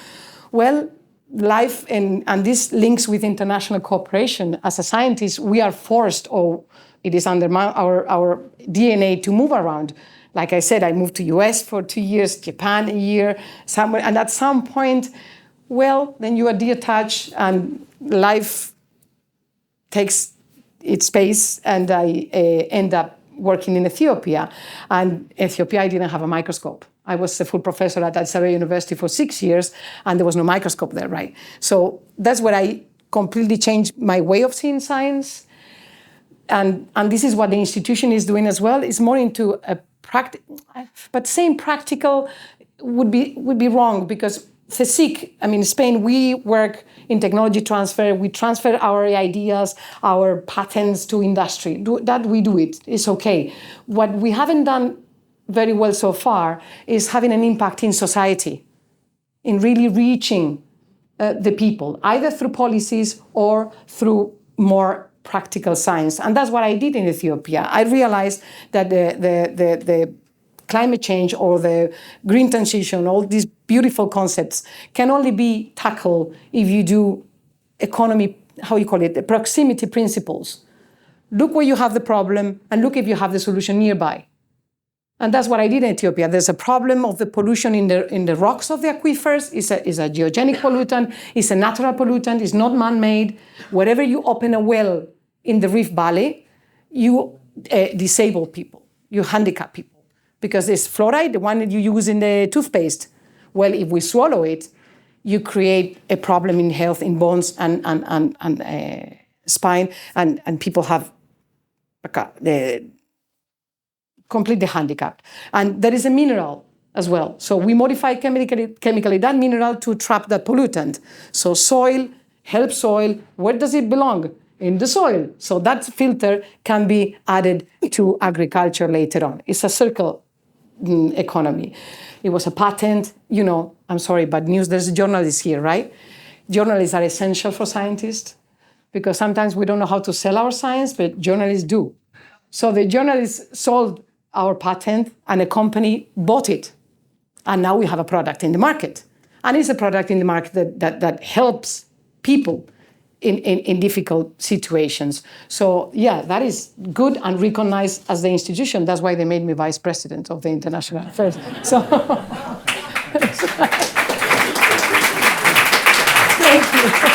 Well, life, and this links with international cooperation. As a scientist, we are forced, or it is under our DNA to move around. Like I said, I moved to US for 2 years, Japan a year, somewhere, and at some point, well, then you are detached and life takes its pace, and I end up working in Ethiopia. And Ethiopia, I didn't have a microscope. I was a full professor at Addis Ababa University for 6 years, and there was no microscope there, right? So that's where I completely changed my way of seeing science. And this is what the institution is doing as well. It's more into a practice, but saying practical would be wrong, because CSIC, I mean, Spain, we work in technology transfer. We transfer our ideas, our patents to industry. We do it. It's okay. What we haven't done very well so far is having an impact in society, in really reaching the people, either through policies or through more practical science. And that's what I did in Ethiopia. I realized that the climate change or the green transition, all these beautiful concepts, can only be tackled if you do economy, how you call it, the proximity principles. Look where you have the problem and look if you have the solution nearby. And that's what I did in Ethiopia. There's a problem of the pollution in the rocks of the aquifers. It's a geogenic pollutant. It's a natural pollutant. It's not man-made. Wherever you open a well in the Rift Valley, you disable people. You handicap people. Because there's fluoride, the one that you use in the toothpaste. Well, if we swallow it, you create a problem in health, in bones and spine, and people have completely handicapped. And there is a mineral as well. So we modify chemically that mineral to trap that pollutant. So soil helps soil. Where does it belong? In the soil. So that filter can be added to agriculture later on. It's a circle economy. It was a patent, I'm sorry, but there's journalists here, right? Journalists are essential for scientists because sometimes we don't know how to sell our science, but journalists do. So the journalists sold our patent and a company bought it. And now we have a product in the market. And it's a product in the market that helps people in difficult situations. So yeah, that is good and recognized as the institution. That's why they made me vice president of the international affairs. So thank you.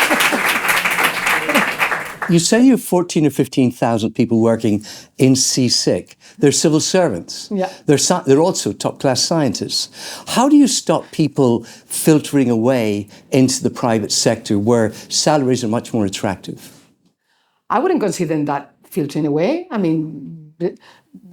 You say you have 14 or 15,000 people working in CSIC. They're civil servants. Yeah. They're also top-class scientists. How do you stop people filtering away into the private sector where salaries are much more attractive? I wouldn't consider that filtering away. I mean,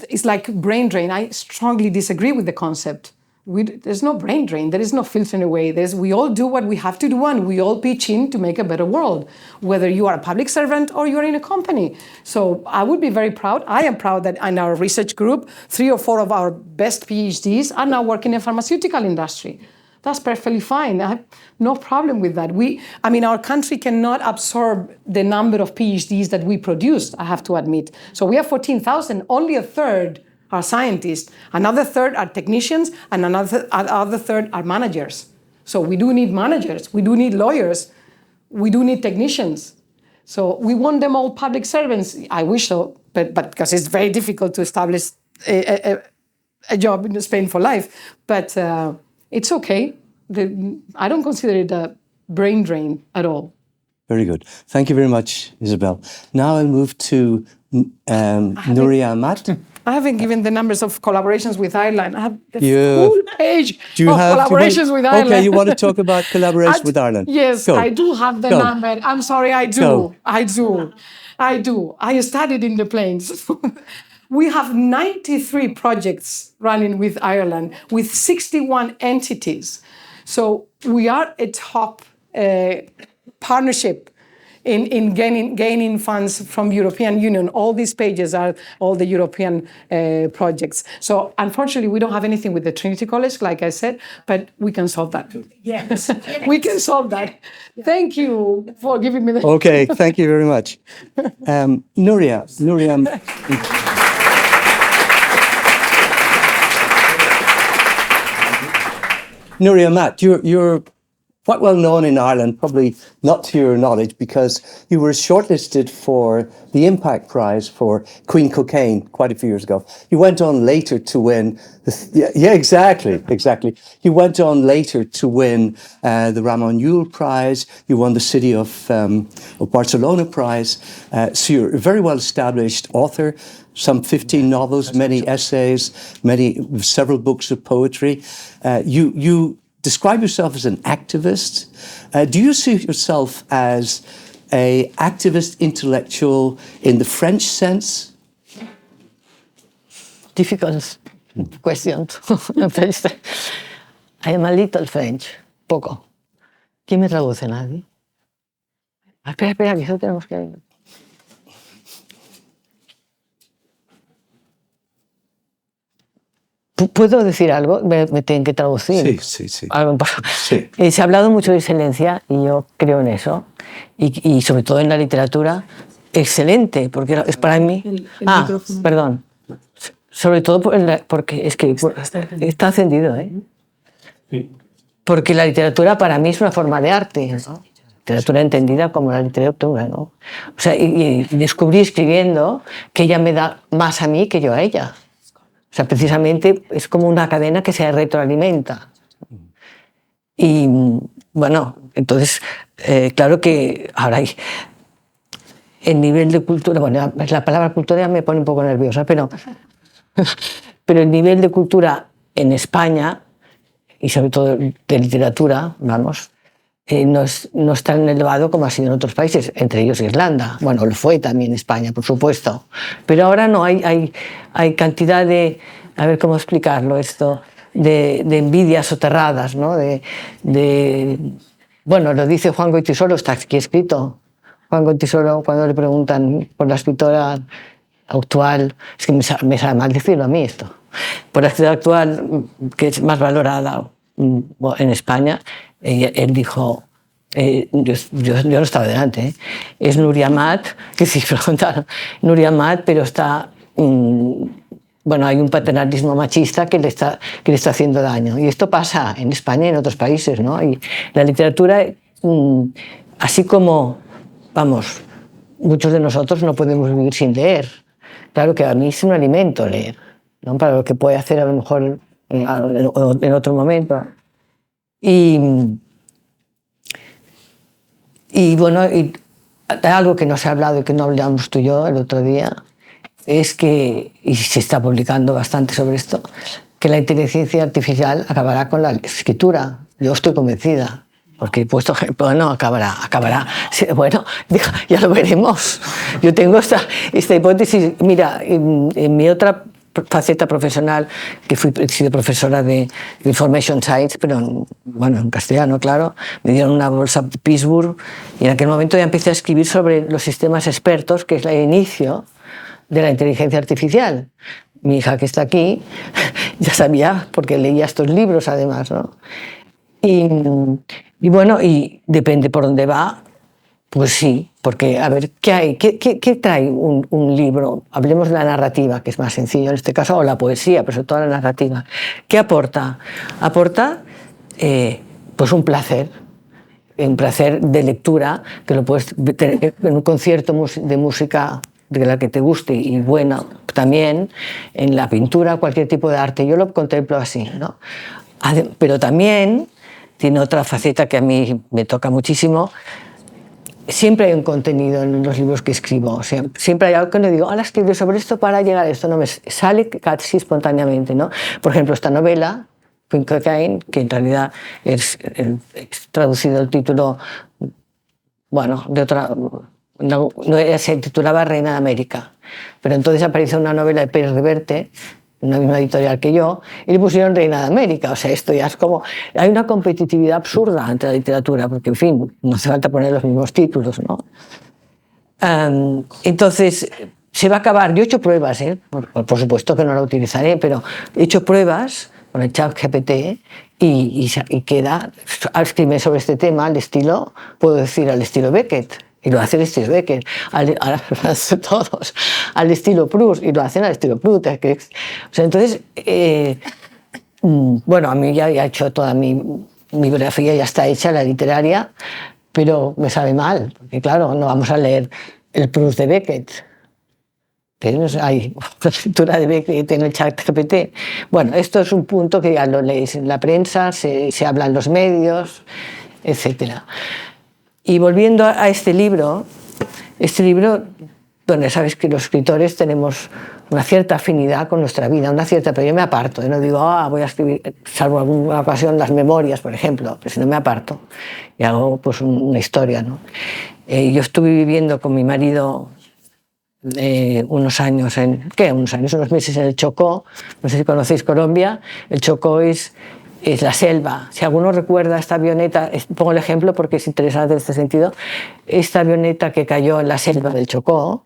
it's like brain drain. I strongly disagree with the concept. There's no brain drain. There is no filtering away. We all do what we have to do, and we all pitch in to make a better world, whether you are a public servant or you're in a company. So I would be very proud. I am proud that in our research group, 3 or 4 of our best PhDs are now working in the pharmaceutical industry. That's perfectly fine. I have no problem with that. Our country cannot absorb the number of PhDs that we produce, I have to admit. So we have 14,000, only a third are scientists, another third are technicians, and another third are managers. So we do need managers, we do need lawyers, we do need technicians. So we want them all public servants. I wish so, but because it's very difficult to establish a job in Spain for life. But it's okay. I don't consider it a brain drain at all. Very good. Thank you very much, Isabel. Now I'll move to Nuria AMAT. I haven't given the numbers of collaborations with Ireland. I have the full page of collaborations with Ireland. Okay, you want to talk about collaboration with Ireland? Yes, Go. I do have the number. I'm sorry, I do. Go. I do. I studied in the plains. We have 93 projects running with Ireland with 61 entities. So we are a top partnership in gaining funds from European Union. All these pages are all the European projects. So unfortunately, we don't have anything with the Trinity College, like I said, but we can solve that. Yes, we can solve that. Thank you for giving me the... Okay, thank you very much. Nuria AMAT, you're quite well known in Ireland, probably not to your knowledge, because you were shortlisted for the Impact Prize for Queen Cocaine quite a few years ago. You went on later to win, exactly. You went on later to win the Ramon Llull Prize. You won the City of Barcelona Prize. So you're a very well established author. Some 15 novels, many essays, several books of poetry. You describe yourself as an activist. Do you see yourself as an activist intellectual in the French sense? Difficult question. I am a little French, poco. ¿Quién me traduce? Nadie. Espera, que eso tenemos que... ¿Puedo decir algo? ¿Me tienen que traducir? Sí. Se ha hablado mucho de excelencia y yo creo en eso. Y sobre todo en la literatura, excelente, porque es para mí... Perdón. Sobre todo porque es que está encendido, ¿eh? Sí. Porque la literatura para mí es una forma de arte, ¿no? Literatura entendida como la literatura, ¿no? O sea, y descubrí escribiendo que ella me da más a mí que yo a ella. O sea, precisamente es como una cadena que se retroalimenta. Y bueno, entonces, claro que ahora hay el nivel de cultura, bueno, la palabra cultura me pone un poco nerviosa, pero el nivel de cultura en España, y sobre todo de literatura, vamos, no es tan elevado como ha sido en otros países, entre ellos Irlanda. Bueno, lo fue también España, por supuesto. Pero ahora no, hay cantidad de, a ver cómo explicarlo esto, de envidias soterradas, ¿no? Bueno, lo dice Juan Goytisolo, está aquí escrito. Juan Goytisolo, cuando le preguntan por la escritora actual, es que me sabe mal decirlo a mí esto, por la escritora actual que es más valorada en España, él dijo, yo no estaba delante, es Nuria AMAT, que sí preguntaron, Nuria AMAT, pero está, bueno, hay un paternalismo machista que le está haciendo daño. Y esto pasa en España y en otros países, ¿no? Y la literatura, así como, vamos, muchos de nosotros no podemos vivir sin leer. Claro que a mí es un alimento leer, ¿no? Para lo que puede hacer a lo mejor en otro momento. Y bueno, y algo que no se ha hablado y que no hablamos tú y yo el otro día, es que, y se está publicando bastante sobre esto, que la inteligencia artificial acabará con la escritura. Yo estoy convencida, porque he puesto ejemplo, bueno, acabará. Sí, bueno, ya lo veremos. Yo tengo esta hipótesis. Mira, en mi otra faceta profesional, que he sido profesora de Information Science, pero bueno, en castellano, claro, me dieron una bolsa de Pittsburgh y en aquel momento ya empecé a escribir sobre los sistemas expertos, que es el inicio de la inteligencia artificial. Mi hija, que está aquí, ya sabía, porque leía estos libros además, ¿no? Y bueno, y depende por dónde va, pues sí, porque a ver, ¿qué hay? ¿Qué trae un libro? Hablemos de la narrativa, que es más sencillo en este caso, o la poesía, pero sobre todo la narrativa. ¿Qué aporta? Aporta pues un placer de lectura, que lo puedes tener en un concierto de música de la que te guste y buena también, en la pintura, cualquier tipo de arte. Yo lo contemplo así, ¿no? Pero también tiene otra faceta que a mí me toca muchísimo. Siempre hay un contenido en los libros que escribo. O sea, siempre hay algo que no digo, ahora escribir sobre esto para llegar a esto. No, me sale casi espontáneamente, ¿no? Por ejemplo, esta novela, Ahuvia Kahane, que en realidad es traducido el título, bueno, de otra... No, se titulaba Reina de América, pero entonces apareció una novela de Pérez Reverte, una misma editorial que yo, y le pusieron Reina de América. O sea, esto ya es como... Hay una competitividad absurda entre la literatura, porque, en fin, no hace falta poner los mismos títulos, ¿no? Entonces, se va a acabar. Yo he hecho pruebas, por supuesto que no la utilizaré, pero he hecho pruebas con el chat GPT y queda... Al escribir sobre este tema, al estilo, puedo decir al estilo Beckett, y lo hace el estilo Beckett, ahora lo hacen todos, al estilo Proust, y lo hacen al estilo Proust. O sea, entonces, bueno, a mí ya he hecho toda mi biografía, ya está hecha, la literaria, pero me sabe mal, porque claro, no vamos a leer el Proust de Beckett. Hay la escritura de Beckett en el chat GPT. Bueno, esto es un punto que ya lo leéis en la prensa, se habla en los medios, etcétera. Y volviendo a este libro, bueno, sabes que los escritores tenemos una cierta afinidad con nuestra vida, pero yo me aparto, no digo, voy a escribir, salvo alguna ocasión, las memorias, por ejemplo, pero si no me aparto y hago pues una historia, ¿no? Yo estuve viviendo con mi marido unos meses en el Chocó, no sé si conocéis Colombia. El Chocó es es la selva. Si alguno recuerda esta avioneta, pongo el ejemplo porque es interesante en este sentido, esta avioneta que cayó en la selva del Chocó,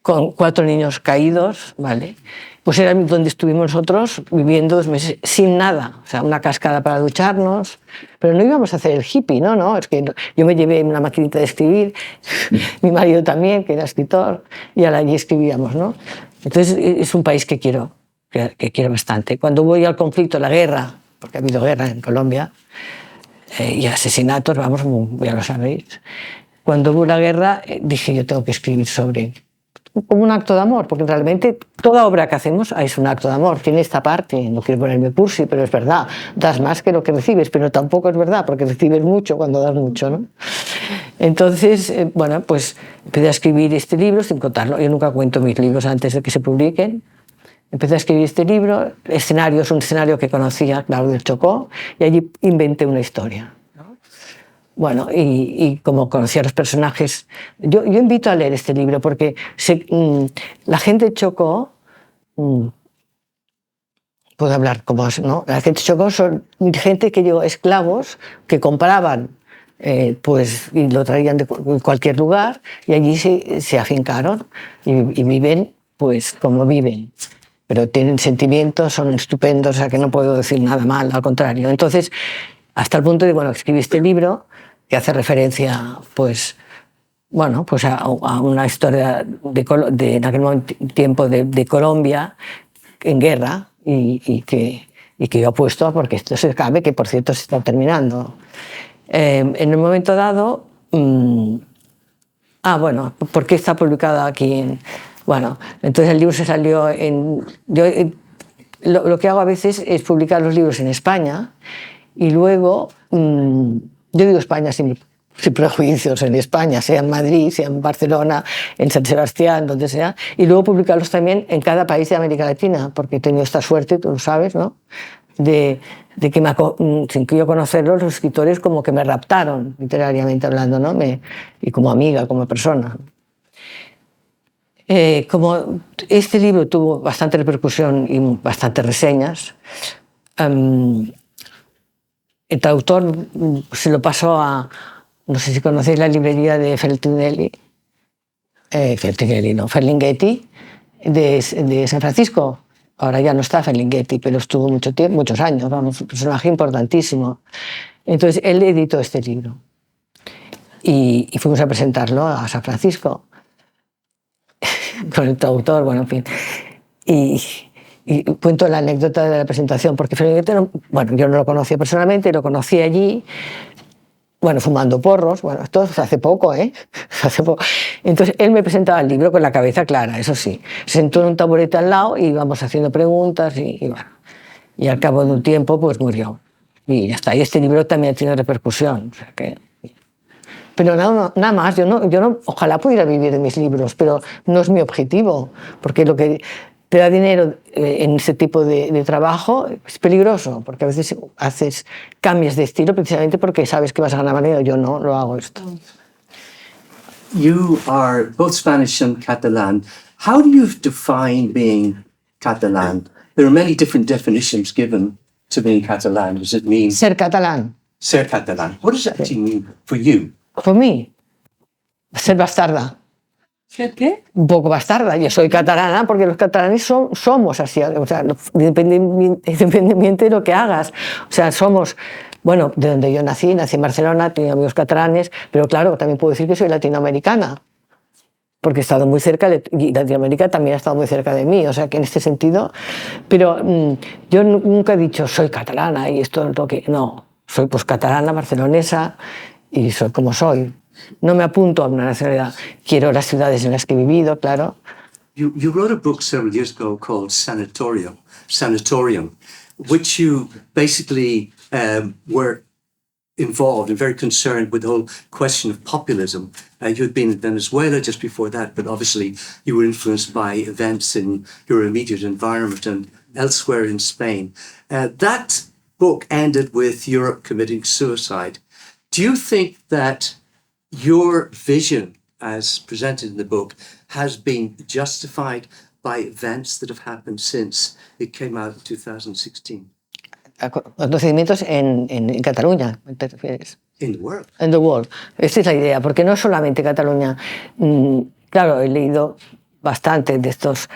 con 4 niños caídos, ¿vale? Pues era donde estuvimos nosotros viviendo 2 meses sin nada, o sea, una cascada para ducharnos, pero no íbamos a hacer el hippie, no, es que yo me llevé una maquinita de escribir, mi marido también, que era escritor, y allí escribíamos, ¿no? Entonces es un país que quiero bastante. Cuando voy al conflicto, la guerra, porque ha habido guerra en Colombia, y asesinatos, vamos, ya lo sabéis, cuando hubo la guerra dije yo tengo que escribir sobre, como un acto de amor, porque realmente toda obra que hacemos es un acto de amor, tiene esta parte, no quiero ponerme cursi, pero es verdad, das más que lo que recibes, pero tampoco es verdad, porque recibes mucho cuando das mucho, ¿no? Entonces, bueno, pues empecé a escribir este libro sin contarlo, yo nunca cuento mis libros antes de que se publiquen. Empecé a escribir este libro, el escenario es un escenario que conocía, claro, del Chocó, y allí inventé una historia. Bueno, y como conocía a los personajes, yo invito a leer este libro porque la gente de Chocó, puedo hablar como, ¿no? La gente de Chocó son gente que llegó, esclavos, que compraban, pues, y lo traían de cualquier lugar, y allí se afincaron y viven, pues, como viven. Pero tienen sentimientos, son estupendos, o sea que no puedo decir nada mal, al contrario. Entonces, hasta el punto de, bueno, escribí este libro que hace referencia, pues, bueno, pues a una historia en aquel tiempo de Colombia en guerra y que yo apuesto porque esto se acabe, que por cierto se está terminando. En un momento dado, bueno, ¿por qué está publicado aquí? Bueno, entonces el libro se salió en... Lo que hago a veces es publicar los libros en España y luego... yo digo España sin prejuicios, en España, sea en Madrid, sea en Barcelona, en San Sebastián, donde sea, y luego publicarlos también en cada país de América Latina, porque he tenido esta suerte, tú lo sabes, ¿no? De que sin que yo conocerlos, los escritores como que me raptaron, literariamente hablando, ¿no? Y como amiga, como persona. Como este libro tuvo bastante repercusión y bastantes reseñas, el traductor se lo pasó a, no sé si conocéis la librería de Ferlinghetti, de San Francisco. Ahora ya no está Ferlinghetti, pero estuvo muchos años, vamos, un personaje importantísimo. Entonces él editó este libro y fuimos a presentarlo a San Francisco con el traductor, bueno, en fin. Y cuento la anécdota de la presentación, porque Ferlinghetti, bueno, yo no lo conocía personalmente, lo conocí allí, bueno, fumando porros, bueno, esto hace poco, hace poco. Entonces él me presentaba el libro con la cabeza clara, eso sí. Se sentó en un taburete al lado y íbamos haciendo preguntas y bueno. Y al cabo de un tiempo, pues murió. Y ya está. Y este libro también tiene repercusión. O sea que... Pero nada más, yo no, ojalá pudiera vivir de mis libros, pero no es mi objetivo, porque lo que te da dinero en ese tipo de trabajo es peligroso, porque a veces cambias de estilo precisamente porque sabes que vas a ganar dinero. Yo no lo hago esto. You are both Spanish and Catalan. How do you define being Catalan? There are many different definitions given to being Catalan. Does it mean... Ser catalán. Ser Catalan. What does that actually mean for you? For me, ser bastarda. ¿Ser qué? Un poco bastarda. Yo soy catalana porque los catalanes somos así, o sea, independientemente de lo que hagas. O sea, somos, bueno, de donde yo nací en Barcelona, tengo amigos catalanes, pero claro, también puedo decir que soy latinoamericana, porque he estado muy cerca, y Latinoamérica también ha estado muy cerca de mí, o sea, que en este sentido, pero yo nunca he dicho soy catalana y esto es lo que, no, soy pues catalana, barcelonesa, y soy como soy. No me apunto a una nacionalidad. Quiero las ciudades en las que he vivido, claro. You wrote a book several years ago called Sanatorium, which you basically were involved and very concerned with the whole question of populism. You had been in Venezuela just before that, but obviously you were influenced by events in your immediate environment and elsewhere in Spain. That book ended with Europe committing suicide. Do you think that your vision, as presented in the book, has been justified by events that have happened since it came out in 2016? acontecimientos en Cataluña, ¿te refieres? In the world. In the world. Esta es la idea, porque no es solamente Cataluña. Claro, he leído bastante de estos,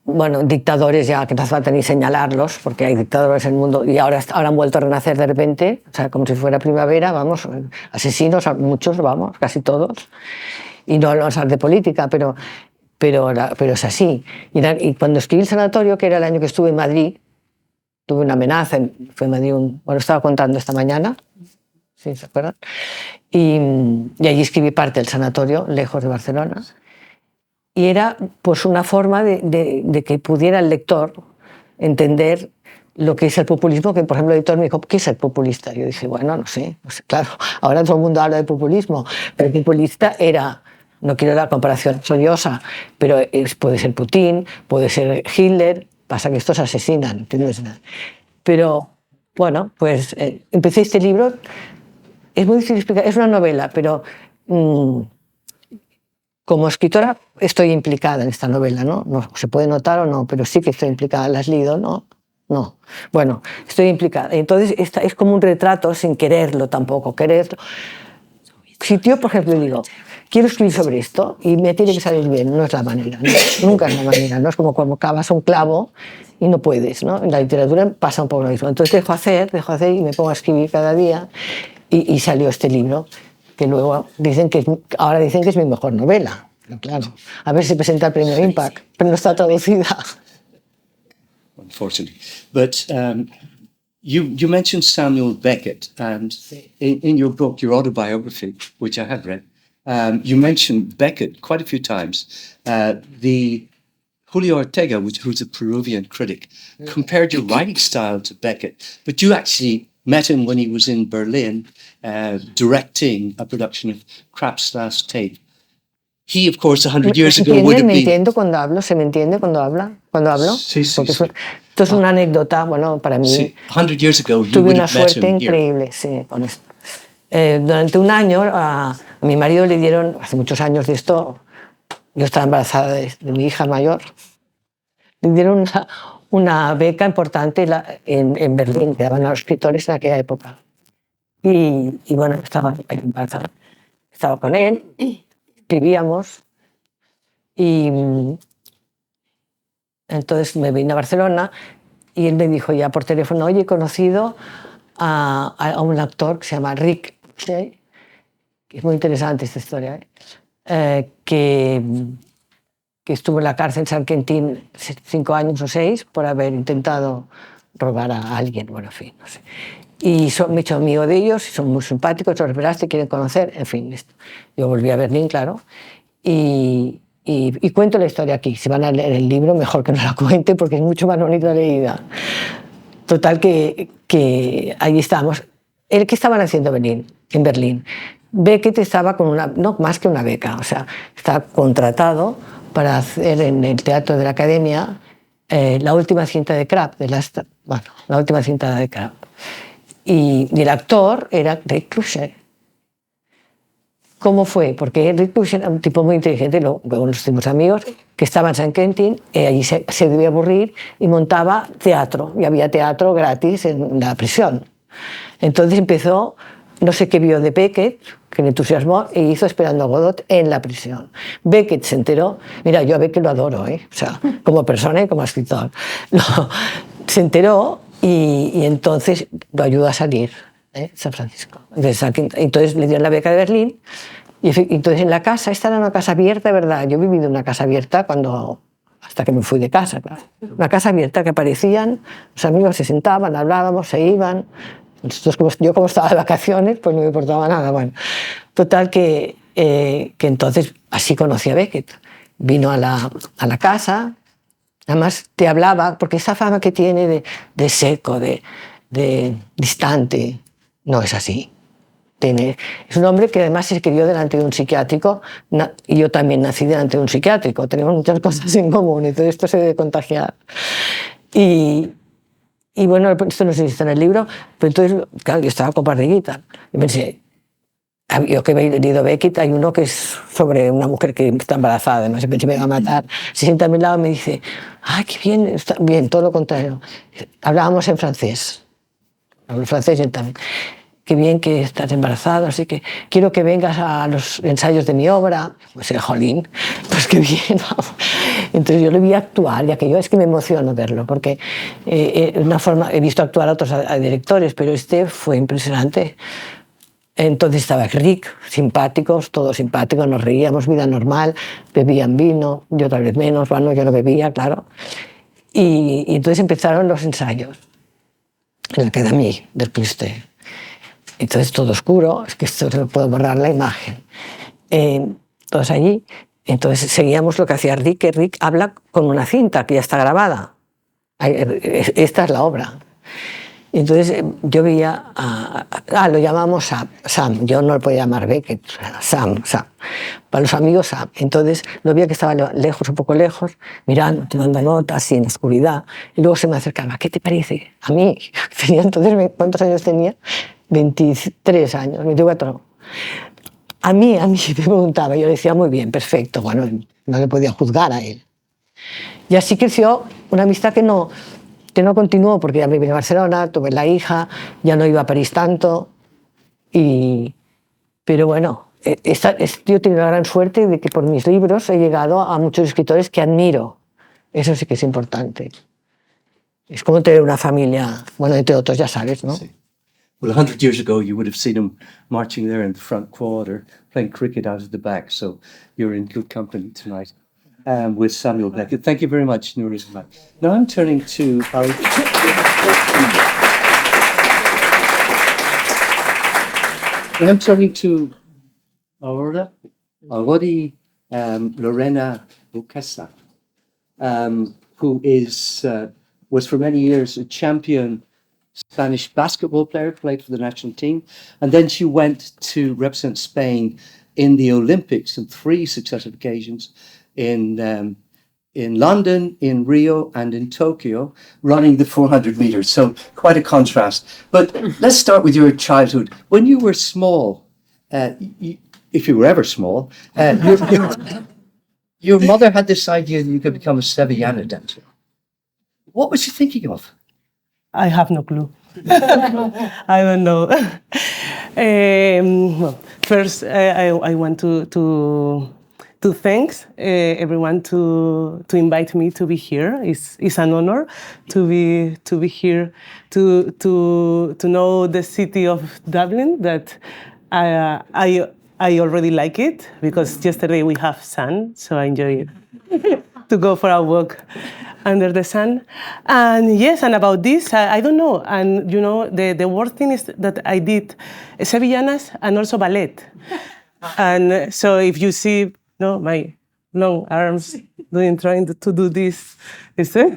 bueno, dictadores ya, que no hace falta ni señalarlos, porque hay dictadores en el mundo y ahora han vuelto a renacer de repente, o sea, como si fuera primavera, vamos, asesinos, muchos, vamos, casi todos. Y no vamos a hablar de política, pero es así. Y cuando escribí El sanatorio, que era el año que estuve en Madrid, tuve una amenaza, fue en Madrid, bueno, estaba contando esta mañana, ¿sí se acuerdan? Y allí escribí parte del sanatorio, lejos de Barcelona. Y era pues una forma de que pudiera el lector entender lo que es el populismo, que por ejemplo el editor me dijo, ¿qué es el populista? Yo dije, bueno, no sé, pues, claro, ahora todo el mundo habla de populismo, pero el populista era, no quiero la comparación soliosa, pero puede ser Putin, puede ser Hitler, pasa que estos asesinan, ¿entiendes? Pero bueno, pues empecé este libro, es muy difícil explicar, es una novela, pero como escritora estoy implicada en esta novela, ¿no? No se puede notar o no, pero sí que estoy implicada. ¿La has leído? No. No. Bueno, estoy implicada. Entonces es como un retrato sin quererlo tampoco, quererlo. Si yo, por ejemplo, digo, quiero escribir sobre esto y me tiene que salir bien, no es la manera, ¿no? Nunca es la manera, no es como cuando cavas un clavo y no puedes, ¿no? En la literatura pasa un poco lo mismo. Entonces dejo hacer y me pongo a escribir cada día y salió este libro, que luego ahora dicen que es mi mejor novela. Pero claro, a ver si presenta el premio Impact, pero no está traducida. Unfortunately. But you mentioned Samuel Beckett, and in your book, your autobiography, which I have read, you mentioned Beckett quite a few times. The Julio Ortega, who's a Peruvian critic, compared your writing style to Beckett, but you actually met him when he was in Berlin directing a production of Krapp's Last Tape. He, of course, 100 years ago would have been... ¿Me entiendo cuando hablo? ¿Se me entiende cuando hablo? Sí. Esto es una anécdota, bueno, para mí. Sí, 100 years ago, you tuve would una have met suerte him increíble, here. sí, con esto. Durante un año a mi marido le dieron, hace muchos años de esto, yo estaba embarazada de mi hija mayor, le dieron una beca importante en Berlín, que daban a los escritores en aquella época. Y bueno, estaba embarazada. Estaba con él, escribíamos, y entonces me vine a Barcelona y él me dijo ya por teléfono, oye, he conocido a un actor que se llama Rick, ¿sí? Que es muy interesante esta historia, que estuvo en la cárcel en San Quentin 5 años o 6 por haber intentado robar a alguien, bueno, en fin, no sé. Y me he hecho amigo de ellos, y son muy simpáticos, los verás, quieren conocer, en fin. Esto. Yo volví a Berlín, claro, y cuento la historia aquí. Si van a leer el libro, mejor que no la cuente, porque es mucho más bonita leída. Total, que allí estábamos. ¿Qué estaban haciendo en Berlín? Beckett estaba con no más que una beca, o sea, está contratado para hacer en el Teatro de la Academia la última cinta de Krapp, la última cinta de Krapp. Y el actor era Rick Clusher. ¿Cómo fue? Porque Rick Clusher era un tipo muy inteligente, luego nos hicimos amigos, que estaba en San Quentin, allí se debía aburrir y montaba teatro, y había teatro gratis en la prisión. Entonces empezó, no sé qué vio de Beckett, que le entusiasmó, e hizo Esperando a Godot en la prisión. Beckett se enteró, mira, yo a Beckett lo adoro, o sea, como persona y como escritor. Se enteró y entonces lo ayudó a salir, San Francisco. Entonces le dieron la beca de Berlín, y entonces en la casa, esta era una casa abierta, ¿verdad? Yo he vivido en una casa abierta hasta que me fui de casa, claro. Una casa abierta que aparecían, los amigos se sentaban, hablábamos, se iban. Nosotros, yo como estaba de vacaciones, pues no me importaba nada. Bueno, total que entonces así conocí a Beckett. Vino a la casa, además te hablaba, porque esa fama que tiene de seco, de distante, no es así. Es un hombre que además se crió delante de un psiquiátrico, y yo también nací delante de un psiquiátrico, tenemos muchas cosas en común, y todo esto se debe contagiar. Y bueno, esto no se dice en el libro, pero entonces, claro, yo estaba con barriguita. Y pensé, yo que he leído Beckett, hay uno que es sobre una mujer que está embarazada, no sé, pensé me va a matar. Se sienta a mi lado y me dice, ¡ay, qué bien! Está bien, todo lo contrario. Hablábamos en francés. hablo francés y también. Qué bien que estás embarazado, así que quiero que vengas a los ensayos de mi obra. Pues jolín, pues qué bien, vamos. Entonces yo le vi actuar y aquello es que me emociono verlo, porque una forma, he visto actuar a otros a directores, pero este fue impresionante. Entonces estaba Rick, simpáticos, todos simpáticos, nos reíamos, vida normal, bebían vino, yo tal vez menos, bueno, yo no bebía, claro. Y entonces empezaron los ensayos en la academia del Cluster. Entonces todo oscuro, es que esto no puedo borrar la imagen. Todos allí, entonces seguíamos lo que hacía Rick, que Rick habla con una cinta que ya está grabada. Esta es la obra. Entonces yo veía, lo llamamos Sam, yo no lo podía llamar Beckett, Sam, para los amigos Sam. Entonces lo veía que estaba lejos, un poco lejos, mirando, tomando notas, así en oscuridad, y luego se me acercaba, ¿qué te parece? A mí, tenía entonces, ¿cuántos años tenía? 23 años, 24. A mí me preguntaba, yo le decía muy bien, perfecto, bueno, no le podía juzgar a él. Y así creció una amistad que no continuó, porque ya me vine a Barcelona, tuve la hija, ya no iba a París tanto, pero bueno, yo tengo la gran suerte de que por mis libros he llegado a muchos escritores que admiro. Eso sí que es importante. Es como tener una familia, bueno, entre otros ya sabes, ¿no? Sí. Well, 100 years ago, you would have seen him marching there in the front quad or playing cricket out of the back. So you're in good company tonight with Samuel Beckett. Thank you very much, Nuria AMAT. Now I'm turning to our... I'm turning to ahora Lorena Bucasa, who was for many years a champion Spanish basketball player, played for the national team, and then she went to represent Spain in the Olympics on 3 successive occasions in London, in Rio, and in Tokyo, running the 400 meters. So quite a contrast. But let's start with your childhood. When you were small, if you were ever small, your mother had this idea that you could become a Sevillana dancer. What was she thinking of? I have no clue. I don't know. Well, first, I want to thank everyone to invite me to be here. It's an honor to be here to know the city of Dublin that I already like it because yesterday we have sun, so I enjoy it. To go for a walk under the sun. And yes, and about this, I don't know. And you know, the worst thing is that I did Sevillanas and also ballet. And so if you see my long arms trying to do this, it's a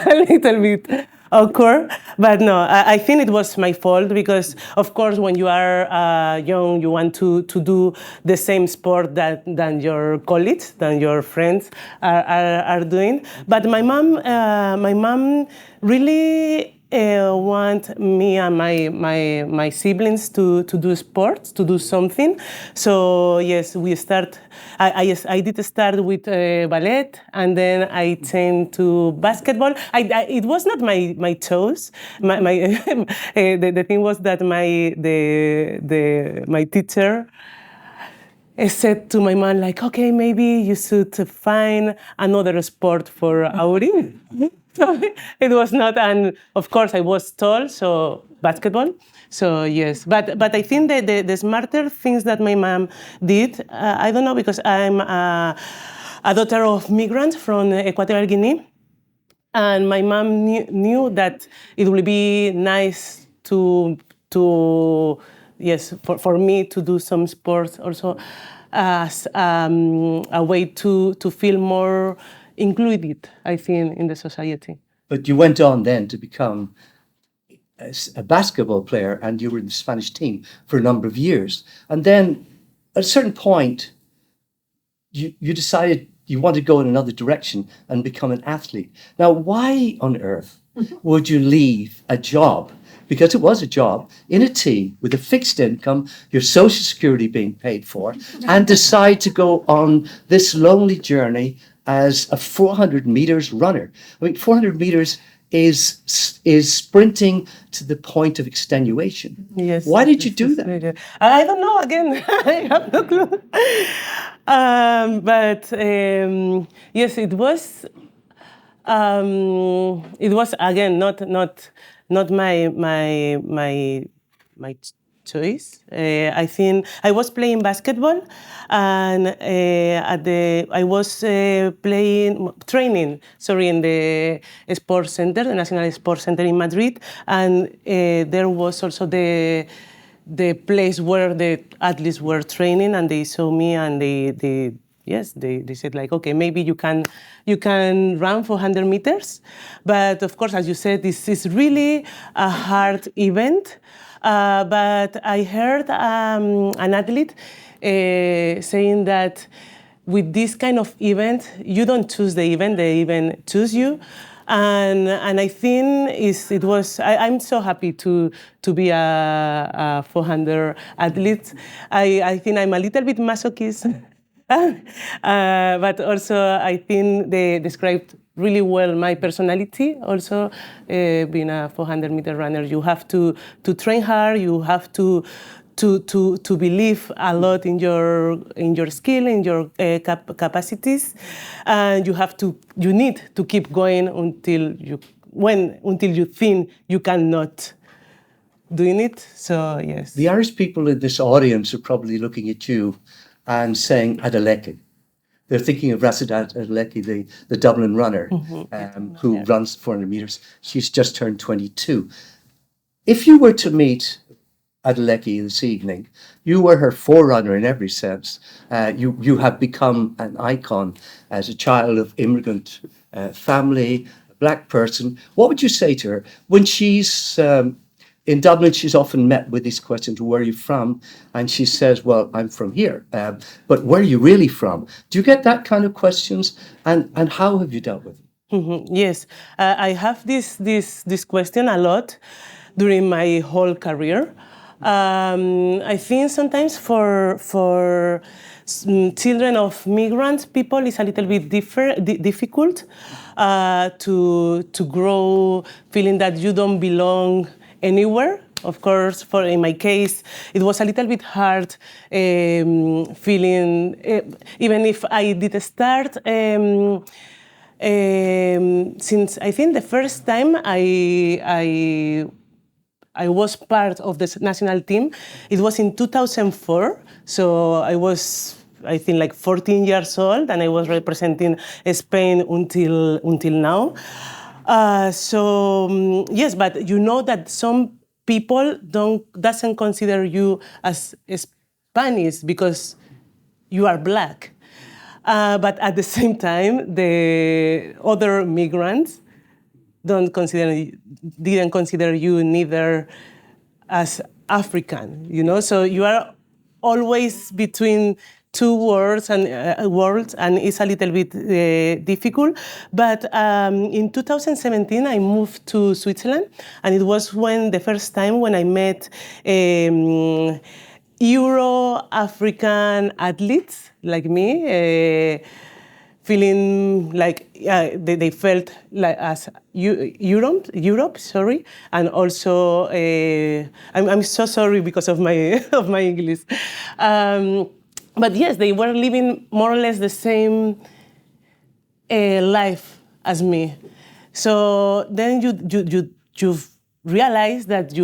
little bit awkward. But no, I think it was my fault because, of course, when you are young, you want to do the same sport than your colleagues, than your friends are doing. But my mom really want me and my siblings to do sports, to do something. So yes, we start. I did start with ballet, and then I changed to basketball. It was not my choice. The thing was that my teacher said to my mom, like, okay, maybe you should find another sport for Auri. So it was not, and of course I was tall, so basketball. So yes, but I think that the smarter things that my mom did, I don't know, because I'm a daughter of migrants from Equatorial Guinea, and my mom knew that it would be nice to for me to do some sports also as a way to feel more included, I think, in the society. But you went on then to become a basketball player, and you were in the Spanish team for a number of years. And then at a certain point, you decided you wanted to go in another direction and become an athlete. Now, why on earth would you leave a job? Because it was a job in a team with a fixed income, your social security being paid for, and decide to go on this lonely journey as a 400 meters runner. I mean, 400 meters is sprinting to the point of extenuation. Yes. Why did you do that? I don't know. Again, I have no clue. But yes, it was. It was again not my choice. I think I was playing basketball, and I was training in the sports center, the National Sports Center in Madrid, and there was also the place where the athletes were training, and they saw me, and they said like, okay, maybe you can run 400 meters, but of course, as you said, this is really a hard event. But I heard an athlete saying that with this kind of event, you don't choose the event choose you. And I think I'm so happy to be a 400 athlete. I think I'm a little bit masochist. But also I think they described really well my personality. Also, being a 400-meter runner, you have to train hard. You have to believe a lot in your skill, in your capacities, and you need to keep going until you think you cannot doing it. So yes. The Irish people in this audience are probably looking at you and saying Adeleke. They're thinking of Rashida Adeleke, the Dublin runner, who runs 400 meters. She's just turned 22. If you were to meet Adeleke this evening, you were her forerunner in every sense. You have become an icon as a child of immigrant family, a black person. What would you say to her when she's in Dublin? She's often met with these questions: where are you from? And she says, well, I'm from here. But where are you really from? Do you get that kind of questions? And how have you dealt with it? Yes, I have this question a lot during my whole career. I think sometimes for children of migrants, people, it's a little bit difficult to grow feeling that you don't belong anywhere. Of course, in my case, it was a little bit hard feeling, even if I did start, since I think the first time I was part of the national team, it was in 2004. So I was, I think, like 14 years old, and I was representing Spain until now. Yes, but you know that some people doesn't consider you as Spanish because you are black. But at the same time, the other migrants didn't consider you neither as African, you know. So you are always between two worlds, and it's a little bit difficult. But in 2017, I moved to Switzerland, and it was the first time when I met Euro-African athletes like me, feeling like they felt like as Europe, and also I'm so sorry because of my English. But yes, they were living more or less the same life as me. So then you realize that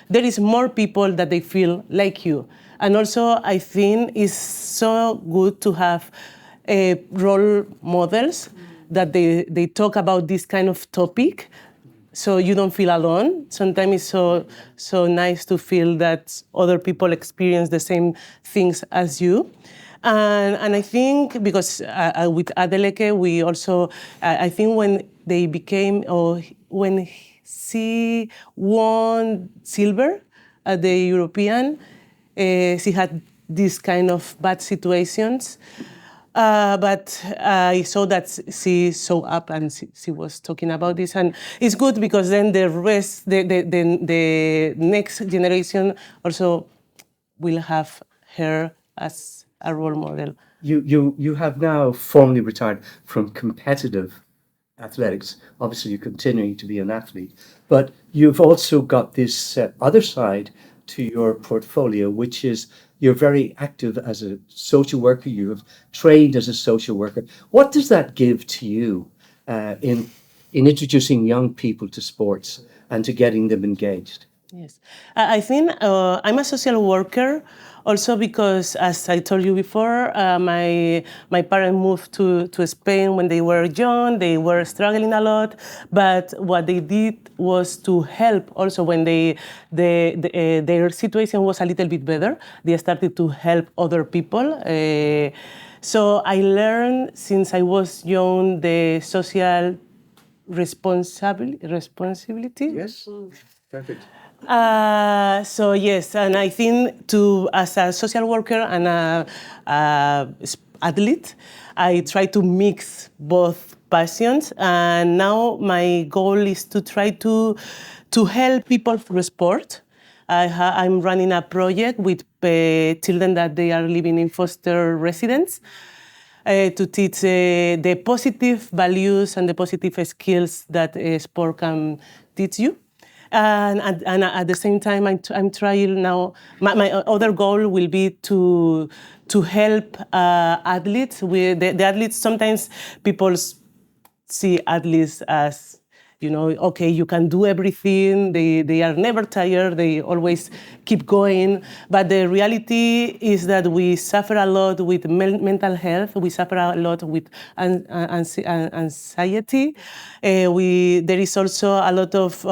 there is more people that they feel like you. And also I think it's so good to have role models that they talk about this kind of topic, so you don't feel alone. Sometimes it's so nice to feel that other people experience the same things as you. And I think because with Adeleke, we also, I think when they became, or when she won silver at the European, she had these kind of bad situations. But I saw that she saw up and she was talking about this, and it's good because then the next generation also will have her as a role model. You have now formally retired from competitive athletics. Obviously, you're continuing to be an athlete, but you've also got this other side to your portfolio, which is you're very active as a social worker. You have trained as a social worker. What does that give to you in introducing young people to sports and to getting them engaged? Yes, I think I'm a social worker also because, as I told you before, my parents moved to Spain when they were young. They were struggling a lot, but what they did was to help also when their situation was a little bit better. They started to help other people. So I learned since I was young the social responsibility. Yes, perfect. So yes, and I think as a social worker and a athlete, I try to mix both passions. And now my goal is to try to help people through sport. I'm running a project with children that they are living in foster residence to teach the positive values and the positive skills that sport can teach you. And at the same time, I'm trying now. My other goal will be to help athletes. With the athletes, sometimes people see athletes as, okay, you can do everything. They are never tired. They always keep going. But the reality is that we suffer a lot with mental health. We suffer a lot with anxiety. There is also a lot of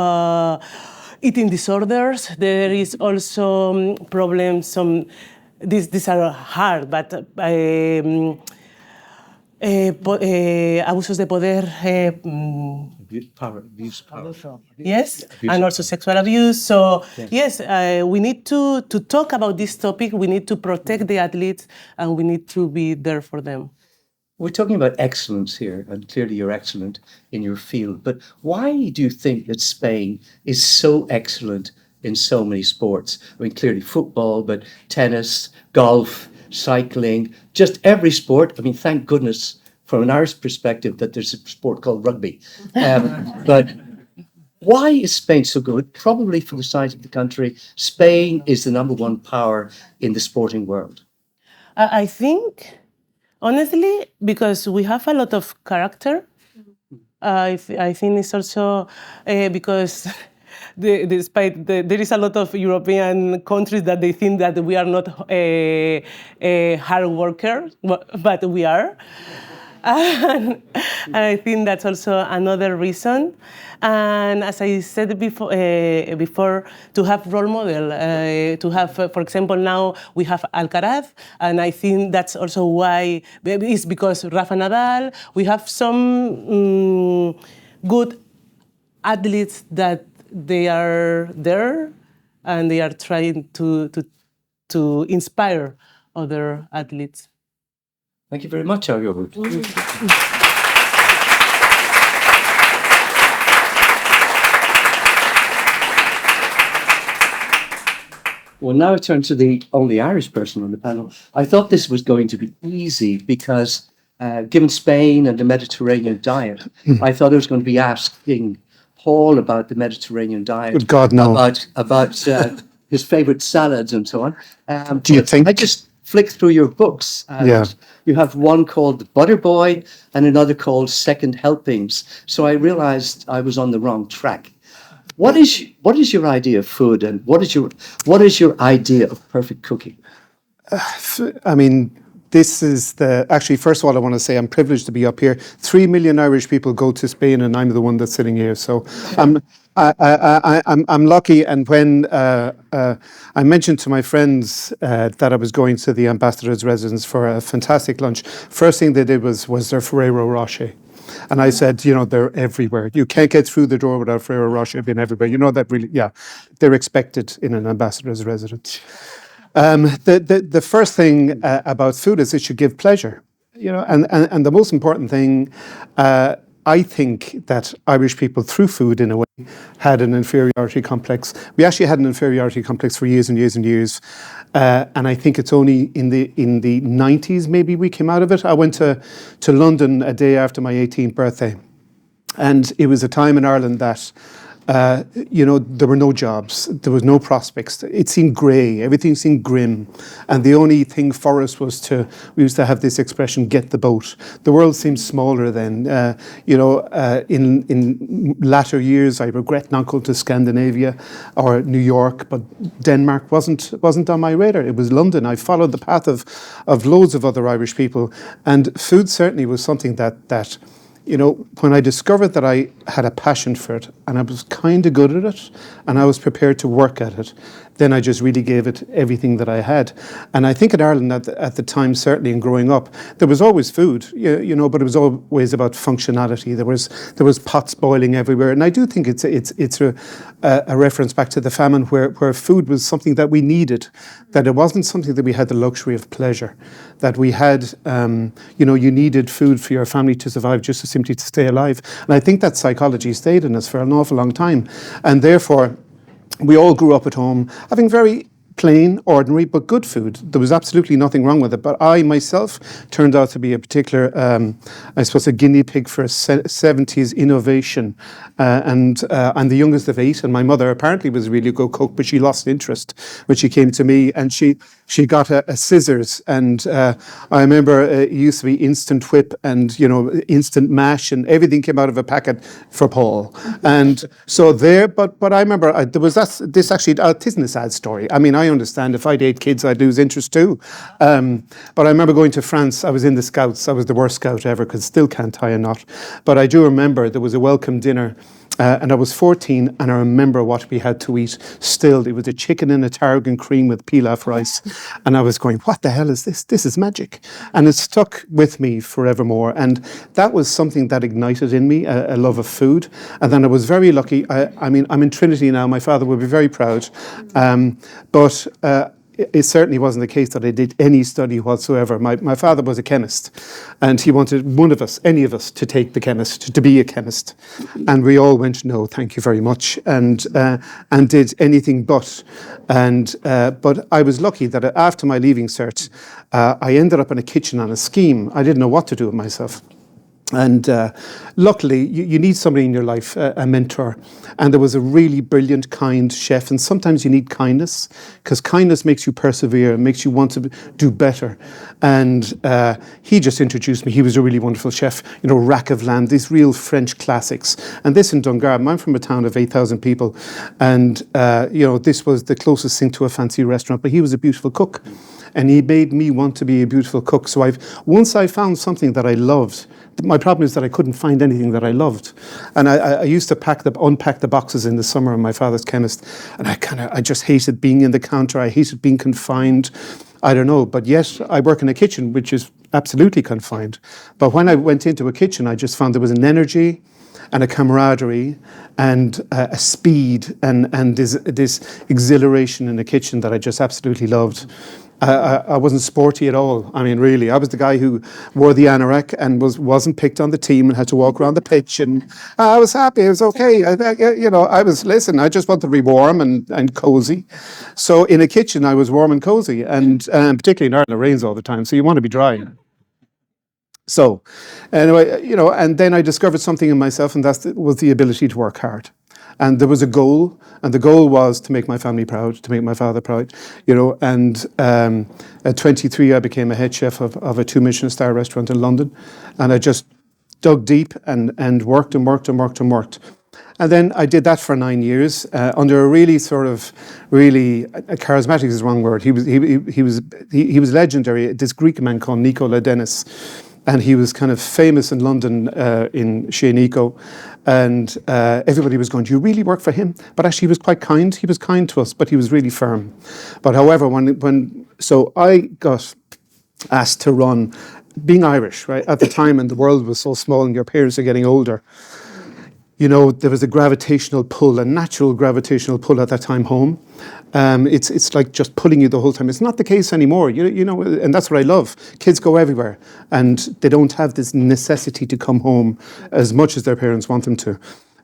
eating disorders. There is also problems. These are hard, but abusos de poder. Abuse power. Yes, and also sexual abuse. So yes, we need to talk about this topic. We need to protect the athletes, and we need to be there for them. We're talking about excellence here, and clearly you're excellent in your field. But why do you think that Spain is so excellent in so many sports? I mean, clearly football, but tennis, golf, cycling, just every sport. I mean, thank goodness from an Irish perspective that there's a sport called rugby. But why is Spain so good? Probably for the size of the country. Spain is the number one power in the sporting world. I think, honestly, because we have a lot of character. I think it's also because despite there is a lot of European countries that they think that we are not hard workers, but we are. And I think that's also another reason. And as I said before, to have role model, to have, for example, now we have Alcaraz, and I think that's also why, it's because Rafa Nadal, we have some good athletes that they are there, and they are trying to inspire other athletes. Thank you very much, Ahuvia. Well, now I turn to the only Irish person on the panel. I thought this was going to be easy because, given Spain and the Mediterranean diet, I thought I was going to be asking Paul about the Mediterranean diet. Good God, no. About his favourite salads and so on. Do you think? I just flick through your books. And you have one called The Butter Boy and another called Second Helpings. So I realized I was on the wrong track. What is your idea of food, and what is your idea of perfect cooking? I mean, this is actually, first of all, I want to say I'm privileged to be up here. 3 million Irish people go to Spain, and I'm the one that's sitting here. So I'm lucky. And when I mentioned to my friends that I was going to the ambassador's residence for a fantastic lunch, first thing they did was their Ferrero Rocher. And I said, they're everywhere. You can't get through the door without Ferrero Rocher being everywhere. That really, they're expected in an ambassador's residence. The first thing about food is it should give pleasure, and the most important thing, I think that Irish people through food in a way had an inferiority complex. We actually had an inferiority complex for years and years and years, and I think it's only in the 90s maybe we came out of it. I went to London a day after my 18th birthday, And it was a time in Ireland that, there were no jobs, there was no prospects. It seemed grey, everything seemed grim. And the only thing for us was we used to have this expression, get the boat. The world seemed smaller then. In latter years, I regret not going to Scandinavia or New York, but Denmark wasn't on my radar. It was London. I followed the path of loads of other Irish people. And food certainly was something that when I discovered that I had a passion for it and I was kind of good at it and I was prepared to work at it, then I just really gave it everything that I had. And I think in Ireland at the time, certainly in growing up, there was always food, but it was always about functionality. There was pots boiling everywhere. And I do think it's a reference back to the famine where food was something that we needed, that it wasn't something that we had the luxury of pleasure, that we had, you needed food for your family to survive, just simply to stay alive. And I think that psychology stayed in us for an awful long time. And therefore, we all grew up at home having very plain, ordinary, but good food. There was absolutely nothing wrong with it. But I myself turned out to be a particular, a guinea pig for 70s innovation. And I'm the youngest of 8, and my mother apparently was a really good cook, but she lost interest when she came to me, and she got a scissors. And I remember it used to be instant whip and, instant mash, and everything came out of a packet for Paul. And so but I remember there was this actually, it isn't a sad story. I mean, I understand if I'd 8 kids, I'd lose interest too. But I remember going to France. I was in the Scouts. I was the worst Scout ever because still can't tie a knot. But I do remember there was a welcome dinner. And I was 14, and I remember what we had to eat still. It was a chicken in a tarragon cream with pilaf rice. And I was going, what the hell is this? This is magic. And it stuck with me forevermore. And that was something that ignited in me a love of food. And then I was very lucky. I mean, I'm in Trinity now. My father would be very proud. But it certainly wasn't the case that I did any study whatsoever. My father was a chemist, and he wanted any of us, to take the chemist, to be a chemist. And we all went, no, thank you very much, and did anything but. But I was lucky that after my leaving cert, I ended up in a kitchen on a scheme. I didn't know what to do with myself. And luckily, you need somebody in your life, a mentor. And there was a really brilliant, kind chef. And sometimes you need kindness, because kindness makes you persevere, makes you want to do better. And he just introduced me. He was a really wonderful chef, rack of lamb, these real French classics. And this in Dungarvan, I'm from a town of 8,000 people. And, this was the closest thing to a fancy restaurant. But he was a beautiful cook. And he made me want to be a beautiful cook. So once I found something that I loved, my problem is that I couldn't find anything that I loved. And I used to unpack the boxes in the summer in my father's chemist. And I just hated being in the counter. I hated being confined. I don't know. But yet I work in a kitchen, which is absolutely confined. But when I went into a kitchen, I just found there was an energy and a camaraderie and a speed and this exhilaration in the kitchen that I just absolutely loved. I wasn't sporty at all. I mean, really, I was the guy who wore the anorak and wasn't picked on the team and had to walk around the pitch. And I was happy. It was okay. I just wanted to be warm and cozy. So in a kitchen, I was warm and cozy. And particularly in Ireland, it rains all the time, so you want to be dry. So anyway, and then I discovered something in myself, and that was the ability to work hard. And there was a goal, and the goal was to make my family proud, to make my father proud, And at 23, I became a head chef of a 2-Michelin star restaurant in London, and I just dug deep and worked and worked and worked and worked. And then I did that for 9 years under a really charismatic is the wrong word. He was legendary. This Greek man called Nikola Dennis. And he was kind of famous in London in Chez Nico. And everybody was going, do you really work for him? But actually he was quite kind. He was kind to us, but he was really firm. But however, so I got asked to run, being Irish, right, at the time, and the world was so small and your parents are getting older, there was a gravitational pull, a natural gravitational pull at that time home. It's like just pulling you the whole time. It's not the case anymore, and that's what I love. Kids go everywhere, and they don't have this necessity to come home as much as their parents want them to.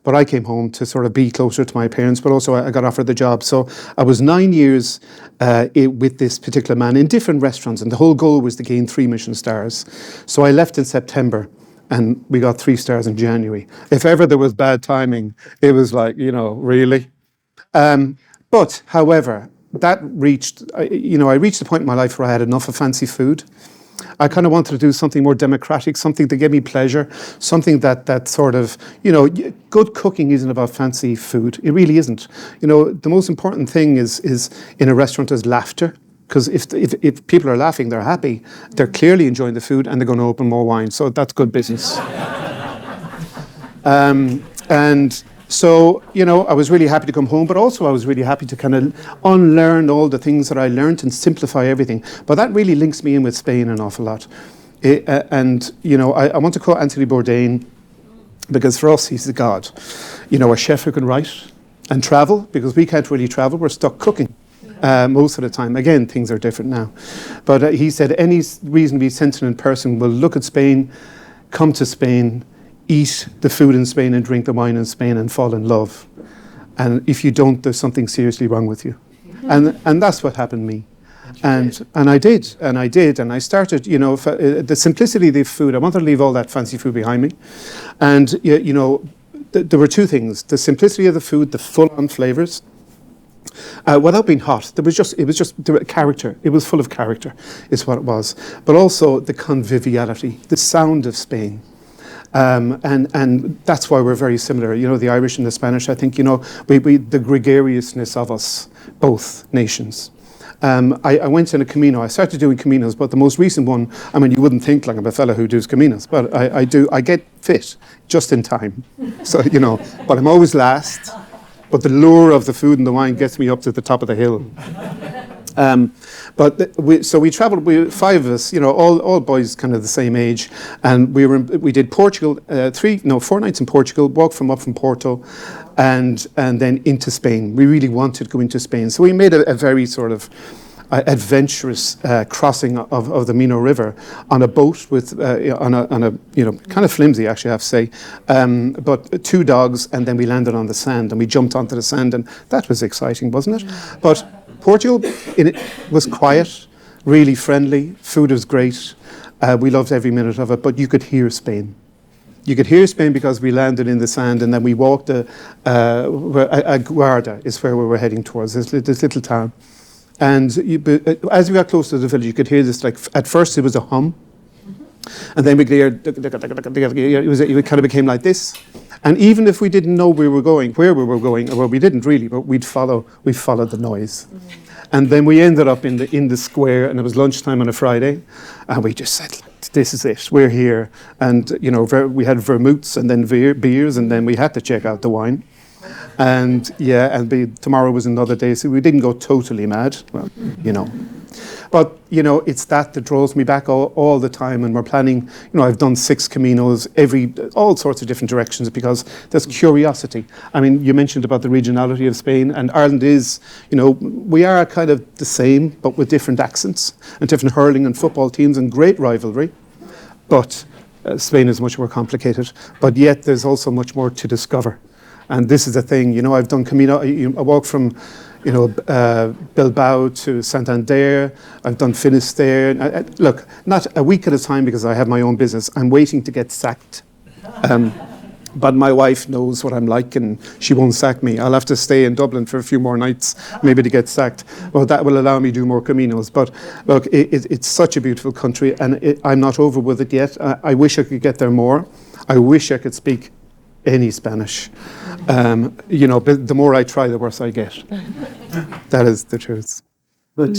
But I came home to sort of be closer to my parents, but also I got offered the job. So I was 9 years with this particular man in different restaurants, and the whole goal was to gain 3 Michelin stars. So I left in September. and we got 3 stars in January. If ever there was bad timing, it was like, really. But, however, I reached the point in my life where I had enough of fancy food. I kind of wanted to do something more democratic, something that gave me pleasure, something that sort of, good cooking isn't about fancy food. It really isn't. The most important thing is in a restaurant is laughter. Because if people are laughing, they're happy, they're clearly enjoying the food, and they're going to open more wine. So that's good business. And so, I was really happy to come home, but also I was really happy to kind of unlearn all the things that I learned and simplify everything. But that really links me in with Spain an awful lot. I want to quote Anthony Bourdain, because for us, he's the god. A chef who can write and travel, because we can't really travel, we're stuck cooking. Most of the time. Again, things are different now. But he said any reasonably sentient person will look at Spain, come to Spain, eat the food in Spain and drink the wine in Spain and fall in love. And if you don't, there's something seriously wrong with you. And that's what happened to me. And I did. And I started, the simplicity of the food, I wanted to leave all that fancy food behind me. And, there were two things. The simplicity of the food, the full-on flavors, without being hot, it was just the character. It was full of character, is what it was. But also the conviviality, the sound of Spain, and that's why we're very similar. The Irish and the Spanish. I think the gregariousness of us, both nations. I went in a Camino. I started doing Caminos, but the most recent one, you wouldn't think like I'm a fella who does Caminos, but I do. I get fit just in time. So, but I'm always last. But the lure of the food and the wine gets me up to the top of the hill. So we travelled, 5 of us, all boys kind of the same age, and we did Portugal, 4 nights in Portugal, walked up from Porto, and then into Spain. We really wanted to go into Spain, so we made a very sort of adventurous crossing of the Minho River on a boat with on a kind of flimsy, actually, I have to say, but 2 dogs, and then we landed on the sand and we jumped onto the sand, and that was exciting, wasn't it? But Portugal, it was quiet, really friendly, food was great, we loved every minute of it, but you could hear Spain. You could hear Spain because we landed in the sand, and then we walked Guarda is where we were heading towards, this little town. And as we got close to the village, you could hear this, like, at first it was a hum, and then we could hear, it kind of became like this. And even if we didn't know where we were going, well, we didn't really, but we followed the noise. And then we ended up in the square, and it was lunchtime on a Friday, and we just said, this is it, we're here. And, we had vermouths and then beers, and then we had to check out the wine. And tomorrow was another day, so we didn't go totally mad, well, But, it's that draws me back all the time, and we're planning, I've done 6 Caminos, all sorts of different directions, because there's curiosity. You mentioned about the regionality of Spain, and Ireland is, we are kind of the same, but with different accents, and different hurling and football teams, and great rivalry. But Spain is much more complicated, but yet there's also much more to discover. And this is the thing, I've done Camino, I walk from, Bilbao to Santander, I've done Finisterre. Look, not a week at a time because I have my own business. I'm waiting to get sacked. But my wife knows what I'm like, and she won't sack me. I'll have to stay in Dublin for a few more nights, maybe to get sacked. Well, that will allow me to do more Caminos. But look, it's such a beautiful country, and I'm not over with it yet. I wish I could get there more. I wish I could speak any Spanish. But the more I try, the worse I get. That is the truth. But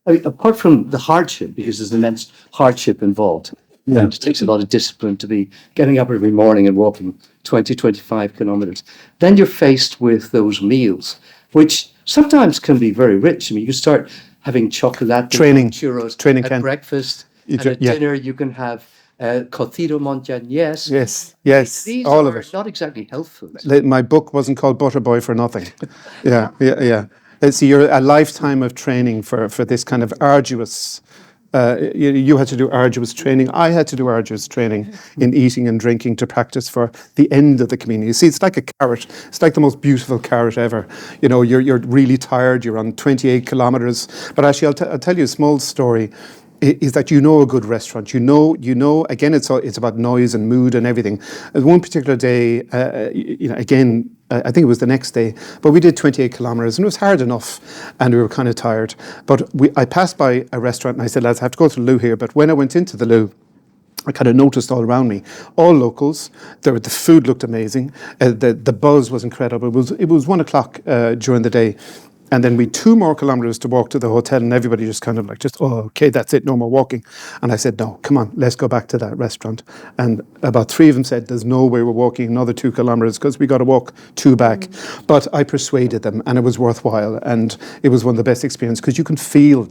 apart from the hardship, because there's immense hardship involved, and it takes a lot of discipline to be getting up every morning and walking 20, 25 kilometers, then you're faced with those meals, which sometimes can be very rich. You start having chocolate, churros at breakfast, and at dinner you can have cocido montañés. Yes, These all are of it. not exactly health foods. My book wasn't called Butter Boy for nothing. Yeah. See, you're a lifetime of training for this kind of arduous. You had to do arduous training. I had to do arduous training in eating and drinking to practice for the end of the community. You see, it's like a carrot. It's like the most beautiful carrot ever. You're really tired. You're on 28 kilometers. But actually, I'll tell you a small story. is that you know a good restaurant. You know. Again, it's about noise and mood and everything. One particular day, again, I think it was the next day, but we did 28 kilometers and it was hard enough and we were kind of tired. But I passed by a restaurant and I said, lads, I have to go to the loo here. But when I went into the loo, I kind of noticed all around me, all locals. The food looked amazing. The buzz was incredible. It was 1 o'clock during the day. And then we 2 more kilometers to walk to the hotel and everybody just kind of like, okay, that's it, no more walking. And I said, no, come on, let's go back to that restaurant. And about 3 of them said, there's no way we're walking another 2 kilometers because we got to walk 2 back. But I persuaded them and it was worthwhile. And it was one of the best experiences because you can feel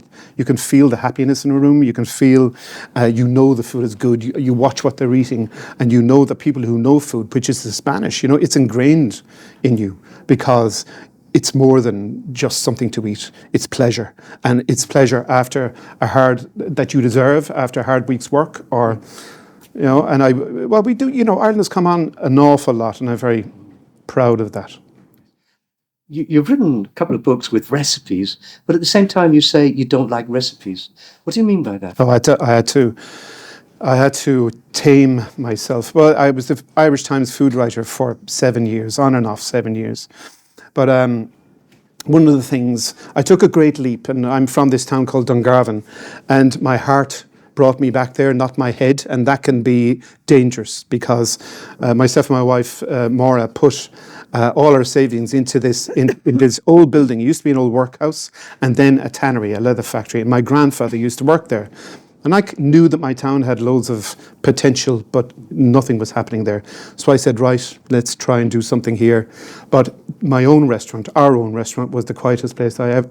the happiness in a room. You can feel, the food is good. You watch what they're eating and you know the people who know food, which is the Spanish, it's ingrained in you because it's more than just something to eat. It's pleasure. And it's pleasure after that you deserve after a hard week's work we do, Ireland has come on an awful lot and I'm very proud of that. You've written a couple of books with recipes, but at the same time you say you don't like recipes. What do you mean by that? Oh, I had to tame myself. Well, I was the Irish Times food writer for 7 years, on and off 7 years. But one of the things, I took a great leap, and I'm from this town called Dungarvan, and my heart brought me back there, not my head, and that can be dangerous because myself and my wife, Maura, put all our savings into this in this old building. It used to be an old workhouse, and then a tannery, a leather factory, and my grandfather used to work there. And I knew that my town had loads of potential, but nothing was happening there. So I said, right, let's try and do something here. But my own restaurant, our own restaurant, was the quietest place I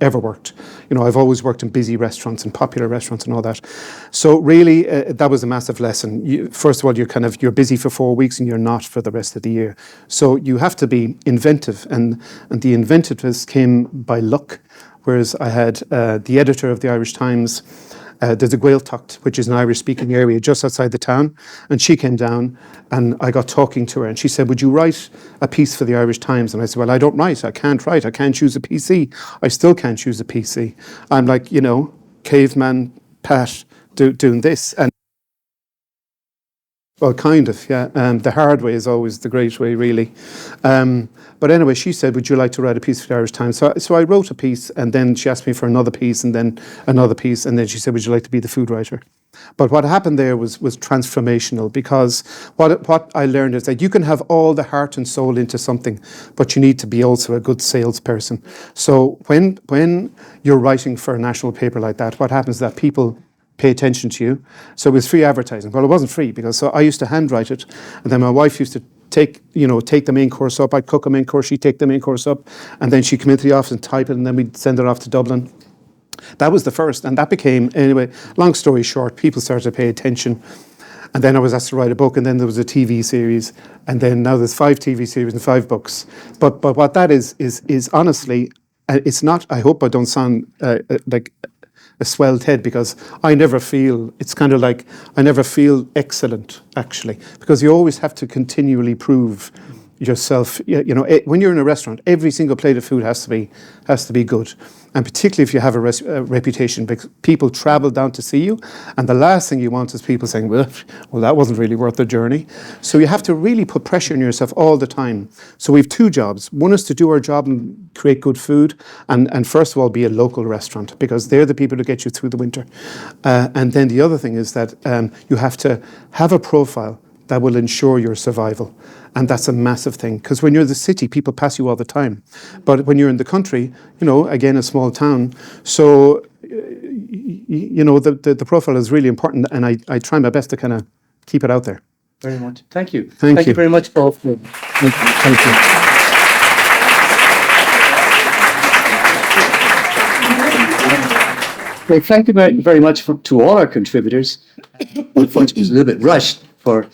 ever worked. I've always worked in busy restaurants and popular restaurants and all that. So really, that was a massive lesson. First of all, you're busy for 4 weeks and you're not for the rest of the year. So you have to be inventive, and the inventiveness came by luck. Whereas I had the editor of the Irish Times. There's a Gaeltacht, which is an Irish-speaking area just outside the town, and she came down and I got talking to her and she said, would you write a piece for the Irish Times? And I said, well, I don't write, I can't write, I can't use a PC. I still can't use a PC. I'm like, caveman Pat doing this. And well, kind of, yeah. The hard way is always the great way, really. But anyway, she said, would you like to write a piece for the Irish Times? So I wrote a piece, and then she asked me for another piece, and then another piece, and then she said, would you like to be the food writer? But what happened there was transformational, because what I learned is that you can have all the heart and soul into something, but you need to be also a good salesperson. So when you're writing for a national paper like that, what happens is that people pay attention to you. So it was free advertising. Well, it wasn't free because I used to handwrite it, and then my wife used to take the main course up. I'd cook a main course, she'd take the main course up, and then she'd come into the office and type it, and then we'd send it off to Dublin. That was the first, and that became, anyway, long story short, people started to pay attention. And then I was asked to write a book, and then there was a TV series, and then now there's 5 TV series and 5 books. But what that is honestly, it's not, I hope I don't sound like a swelled head, because I never feel excellent, actually, because you always have to continually prove yourself. When you're in a restaurant, every single plate of food has to be good, and particularly if you have a reputation, because people travel down to see you, and the last thing you want is people saying, well, that wasn't really worth the journey. So you have to really put pressure on yourself all the time. So we have 2 jobs. One is to do our job and create good food, and first of all, be a local restaurant, because they're the people who get you through the winter. And then the other thing is that you have to have a profile that will ensure your survival. And that's a massive thing, because when you're in the city, people pass you all the time. But when you're in the country, again, a small town, so, the profile is really important, and I try my best to kind of keep it out there. Very much. Thank you. Thank you very much, Paul. Thank you. Well, thank you very much to all our contributors. Unfortunately, it was a little bit rushed, but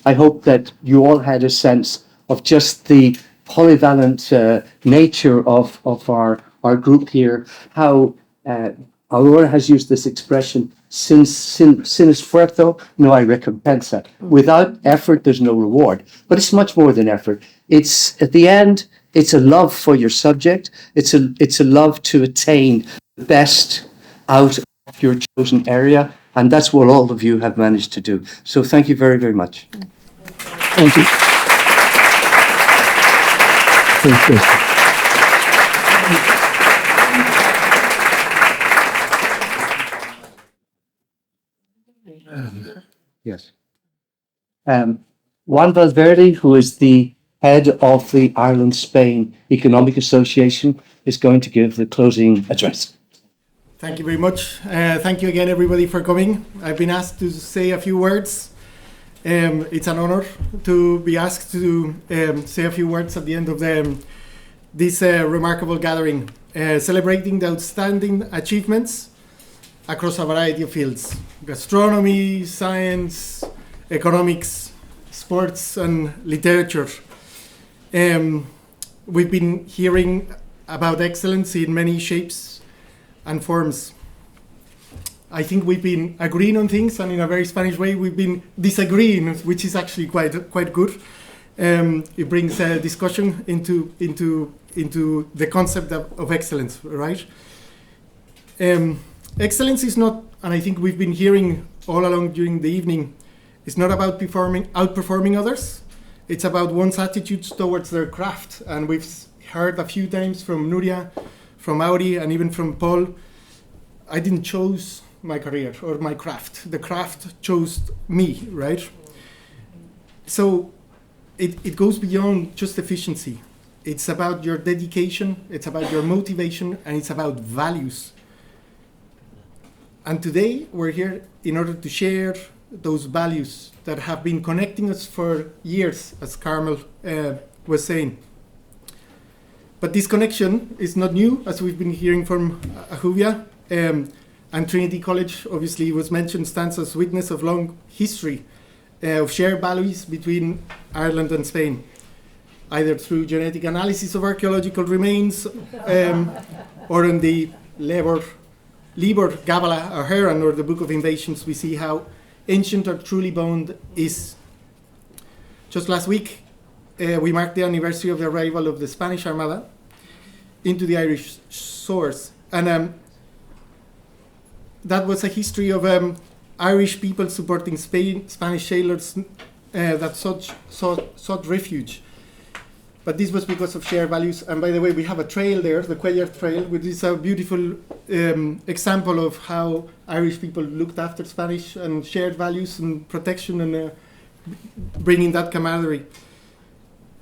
I hope that you all had a sense of just the polyvalent nature of our group here, how Aurora has used this expression, sin esfuerzo, no hay recompensa. Without effort, there's no reward. But it's much more than effort. It's, at the end, it's a love for your subject. It's a love to attain the best out your chosen area, and that's what all of you have managed to do. So thank you very, very much. Thank you. Thank you. Yes. Juan Valverde, who is the head of the Ireland-Spain Economic Association, is going to give the closing address. Thank you very much. Thank you again, everybody, for coming. I've been asked to say a few words. It's an honor to be asked to say a few words at the end of this remarkable gathering, celebrating the outstanding achievements across a variety of fields: gastronomy, science, economics, sports, and literature. We've been hearing about excellence in many shapes and forms. I think we've been agreeing on things, and in a very Spanish way, we've been disagreeing, which is actually quite good. It brings a discussion into the concept of excellence, right? Excellence is not, and I think we've been hearing all along during the evening, it's not about outperforming others. It's about one's attitudes towards their craft. And we've heard a few times from Nuria, from Auri, and even from Paul, I didn't choose my career or my craft. The craft chose me, right? So it goes beyond just efficiency. It's about your dedication, it's about your motivation, and it's about values. And today we're here in order to share those values that have been connecting us for years, as Carmel was saying. But this connection is not new, as we've been hearing from Ahuvia. And Trinity College, obviously, was mentioned, stands as witness of long history of shared values between Ireland and Spain, either through genetic analysis of archaeological remains or in the Liber Gabala or Heron, or the Book of Invasions. We see how ancient or truly bound is. Just last week, we marked the anniversary of the arrival of the Spanish Armada into the Irish shores. And that was a history of Irish people supporting Spanish sailors that sought refuge. But this was because of shared values. And by the way, we have a trail there, the Cuellar Trail, which is a beautiful example of how Irish people looked after Spanish and shared values and protection and bringing that camaraderie.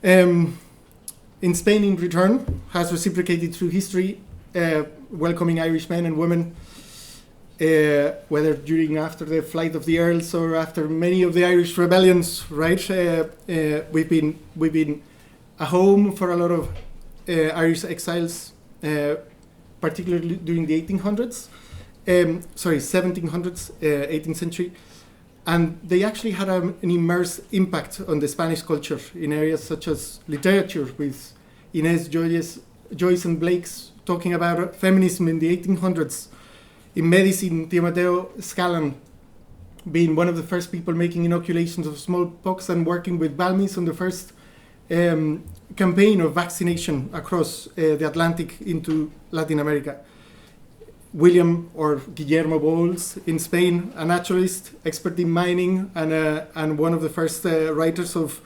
In Spain, in return, has reciprocated through history, welcoming Irish men and women, whether during after the flight of the Earls or after many of the Irish rebellions, right? We've been a home for a lot of Irish exiles, particularly during the 1700s, 18th century. And they actually had an immense impact on the Spanish culture in areas such as literature, with Inés Joyce and Blake's talking about feminism in the 1800s. In medicine, Timoteo Scalan being one of the first people making inoculations of smallpox and working with Balmis on the first campaign of vaccination across the Atlantic into Latin America. William or Guillermo Bowles in Spain, a naturalist, expert in mining, and one of the first writers of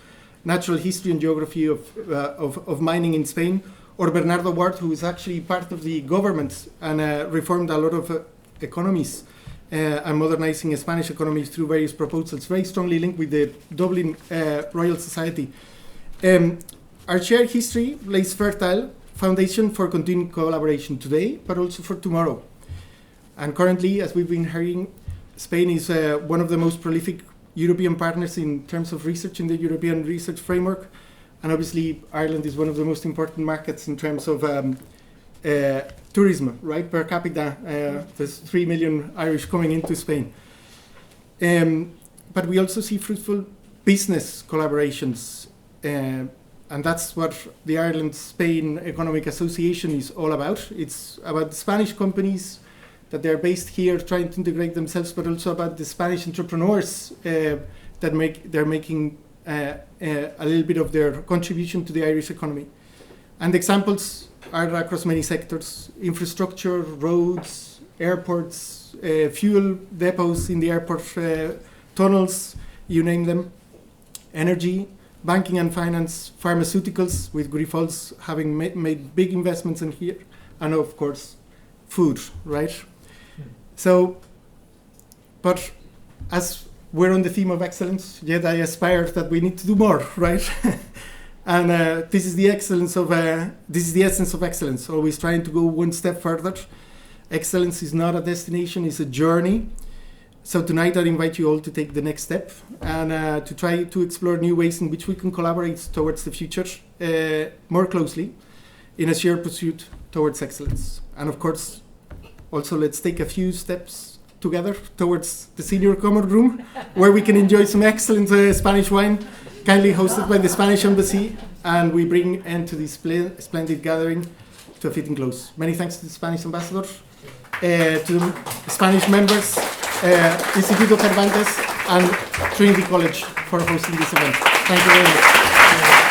natural history and geography of mining in Spain. Or Bernardo Ward, who is actually part of the government and reformed a lot of economies and modernizing Spanish economies through various proposals, very strongly linked with the Dublin Royal Society. Our shared history lays fertile foundation for continued collaboration today, but also for tomorrow. And currently, as we've been hearing, Spain is one of the most prolific European partners in terms of research in the European research framework. And obviously, Ireland is one of the most important markets in terms of tourism, right? Per capita, there's 3 million Irish coming into Spain. But we also see fruitful business collaborations. And that's what the Ireland-Spain Economic Association is all about. It's about Spanish companies that they're based here trying to integrate themselves, but also about the Spanish entrepreneurs that they're making a little bit of their contribution to the Irish economy. And examples are across many sectors: infrastructure, roads, airports, fuel depots in the airport, tunnels, you name them, energy, banking and finance, pharmaceuticals, with Grifols having made big investments in here, and of course, food, right? So, but as we're on the theme of excellence, yet I aspire that we need to do more, right? And this is the essence of excellence. Always trying to go one step further. Excellence is not a destination; it's a journey. So tonight, I invite you all to take the next step and to try to explore new ways in which we can collaborate towards the future more closely in a shared pursuit towards excellence. And of course, also let's take a few steps together towards the senior common room, where we can enjoy some excellent Spanish wine, kindly hosted by the Spanish Embassy, and we bring end to this splendid gathering to a fitting close. Many thanks to the Spanish ambassador, to the Spanish members, Instituto Cervantes, and Trinity College for hosting this event. Thank you very much.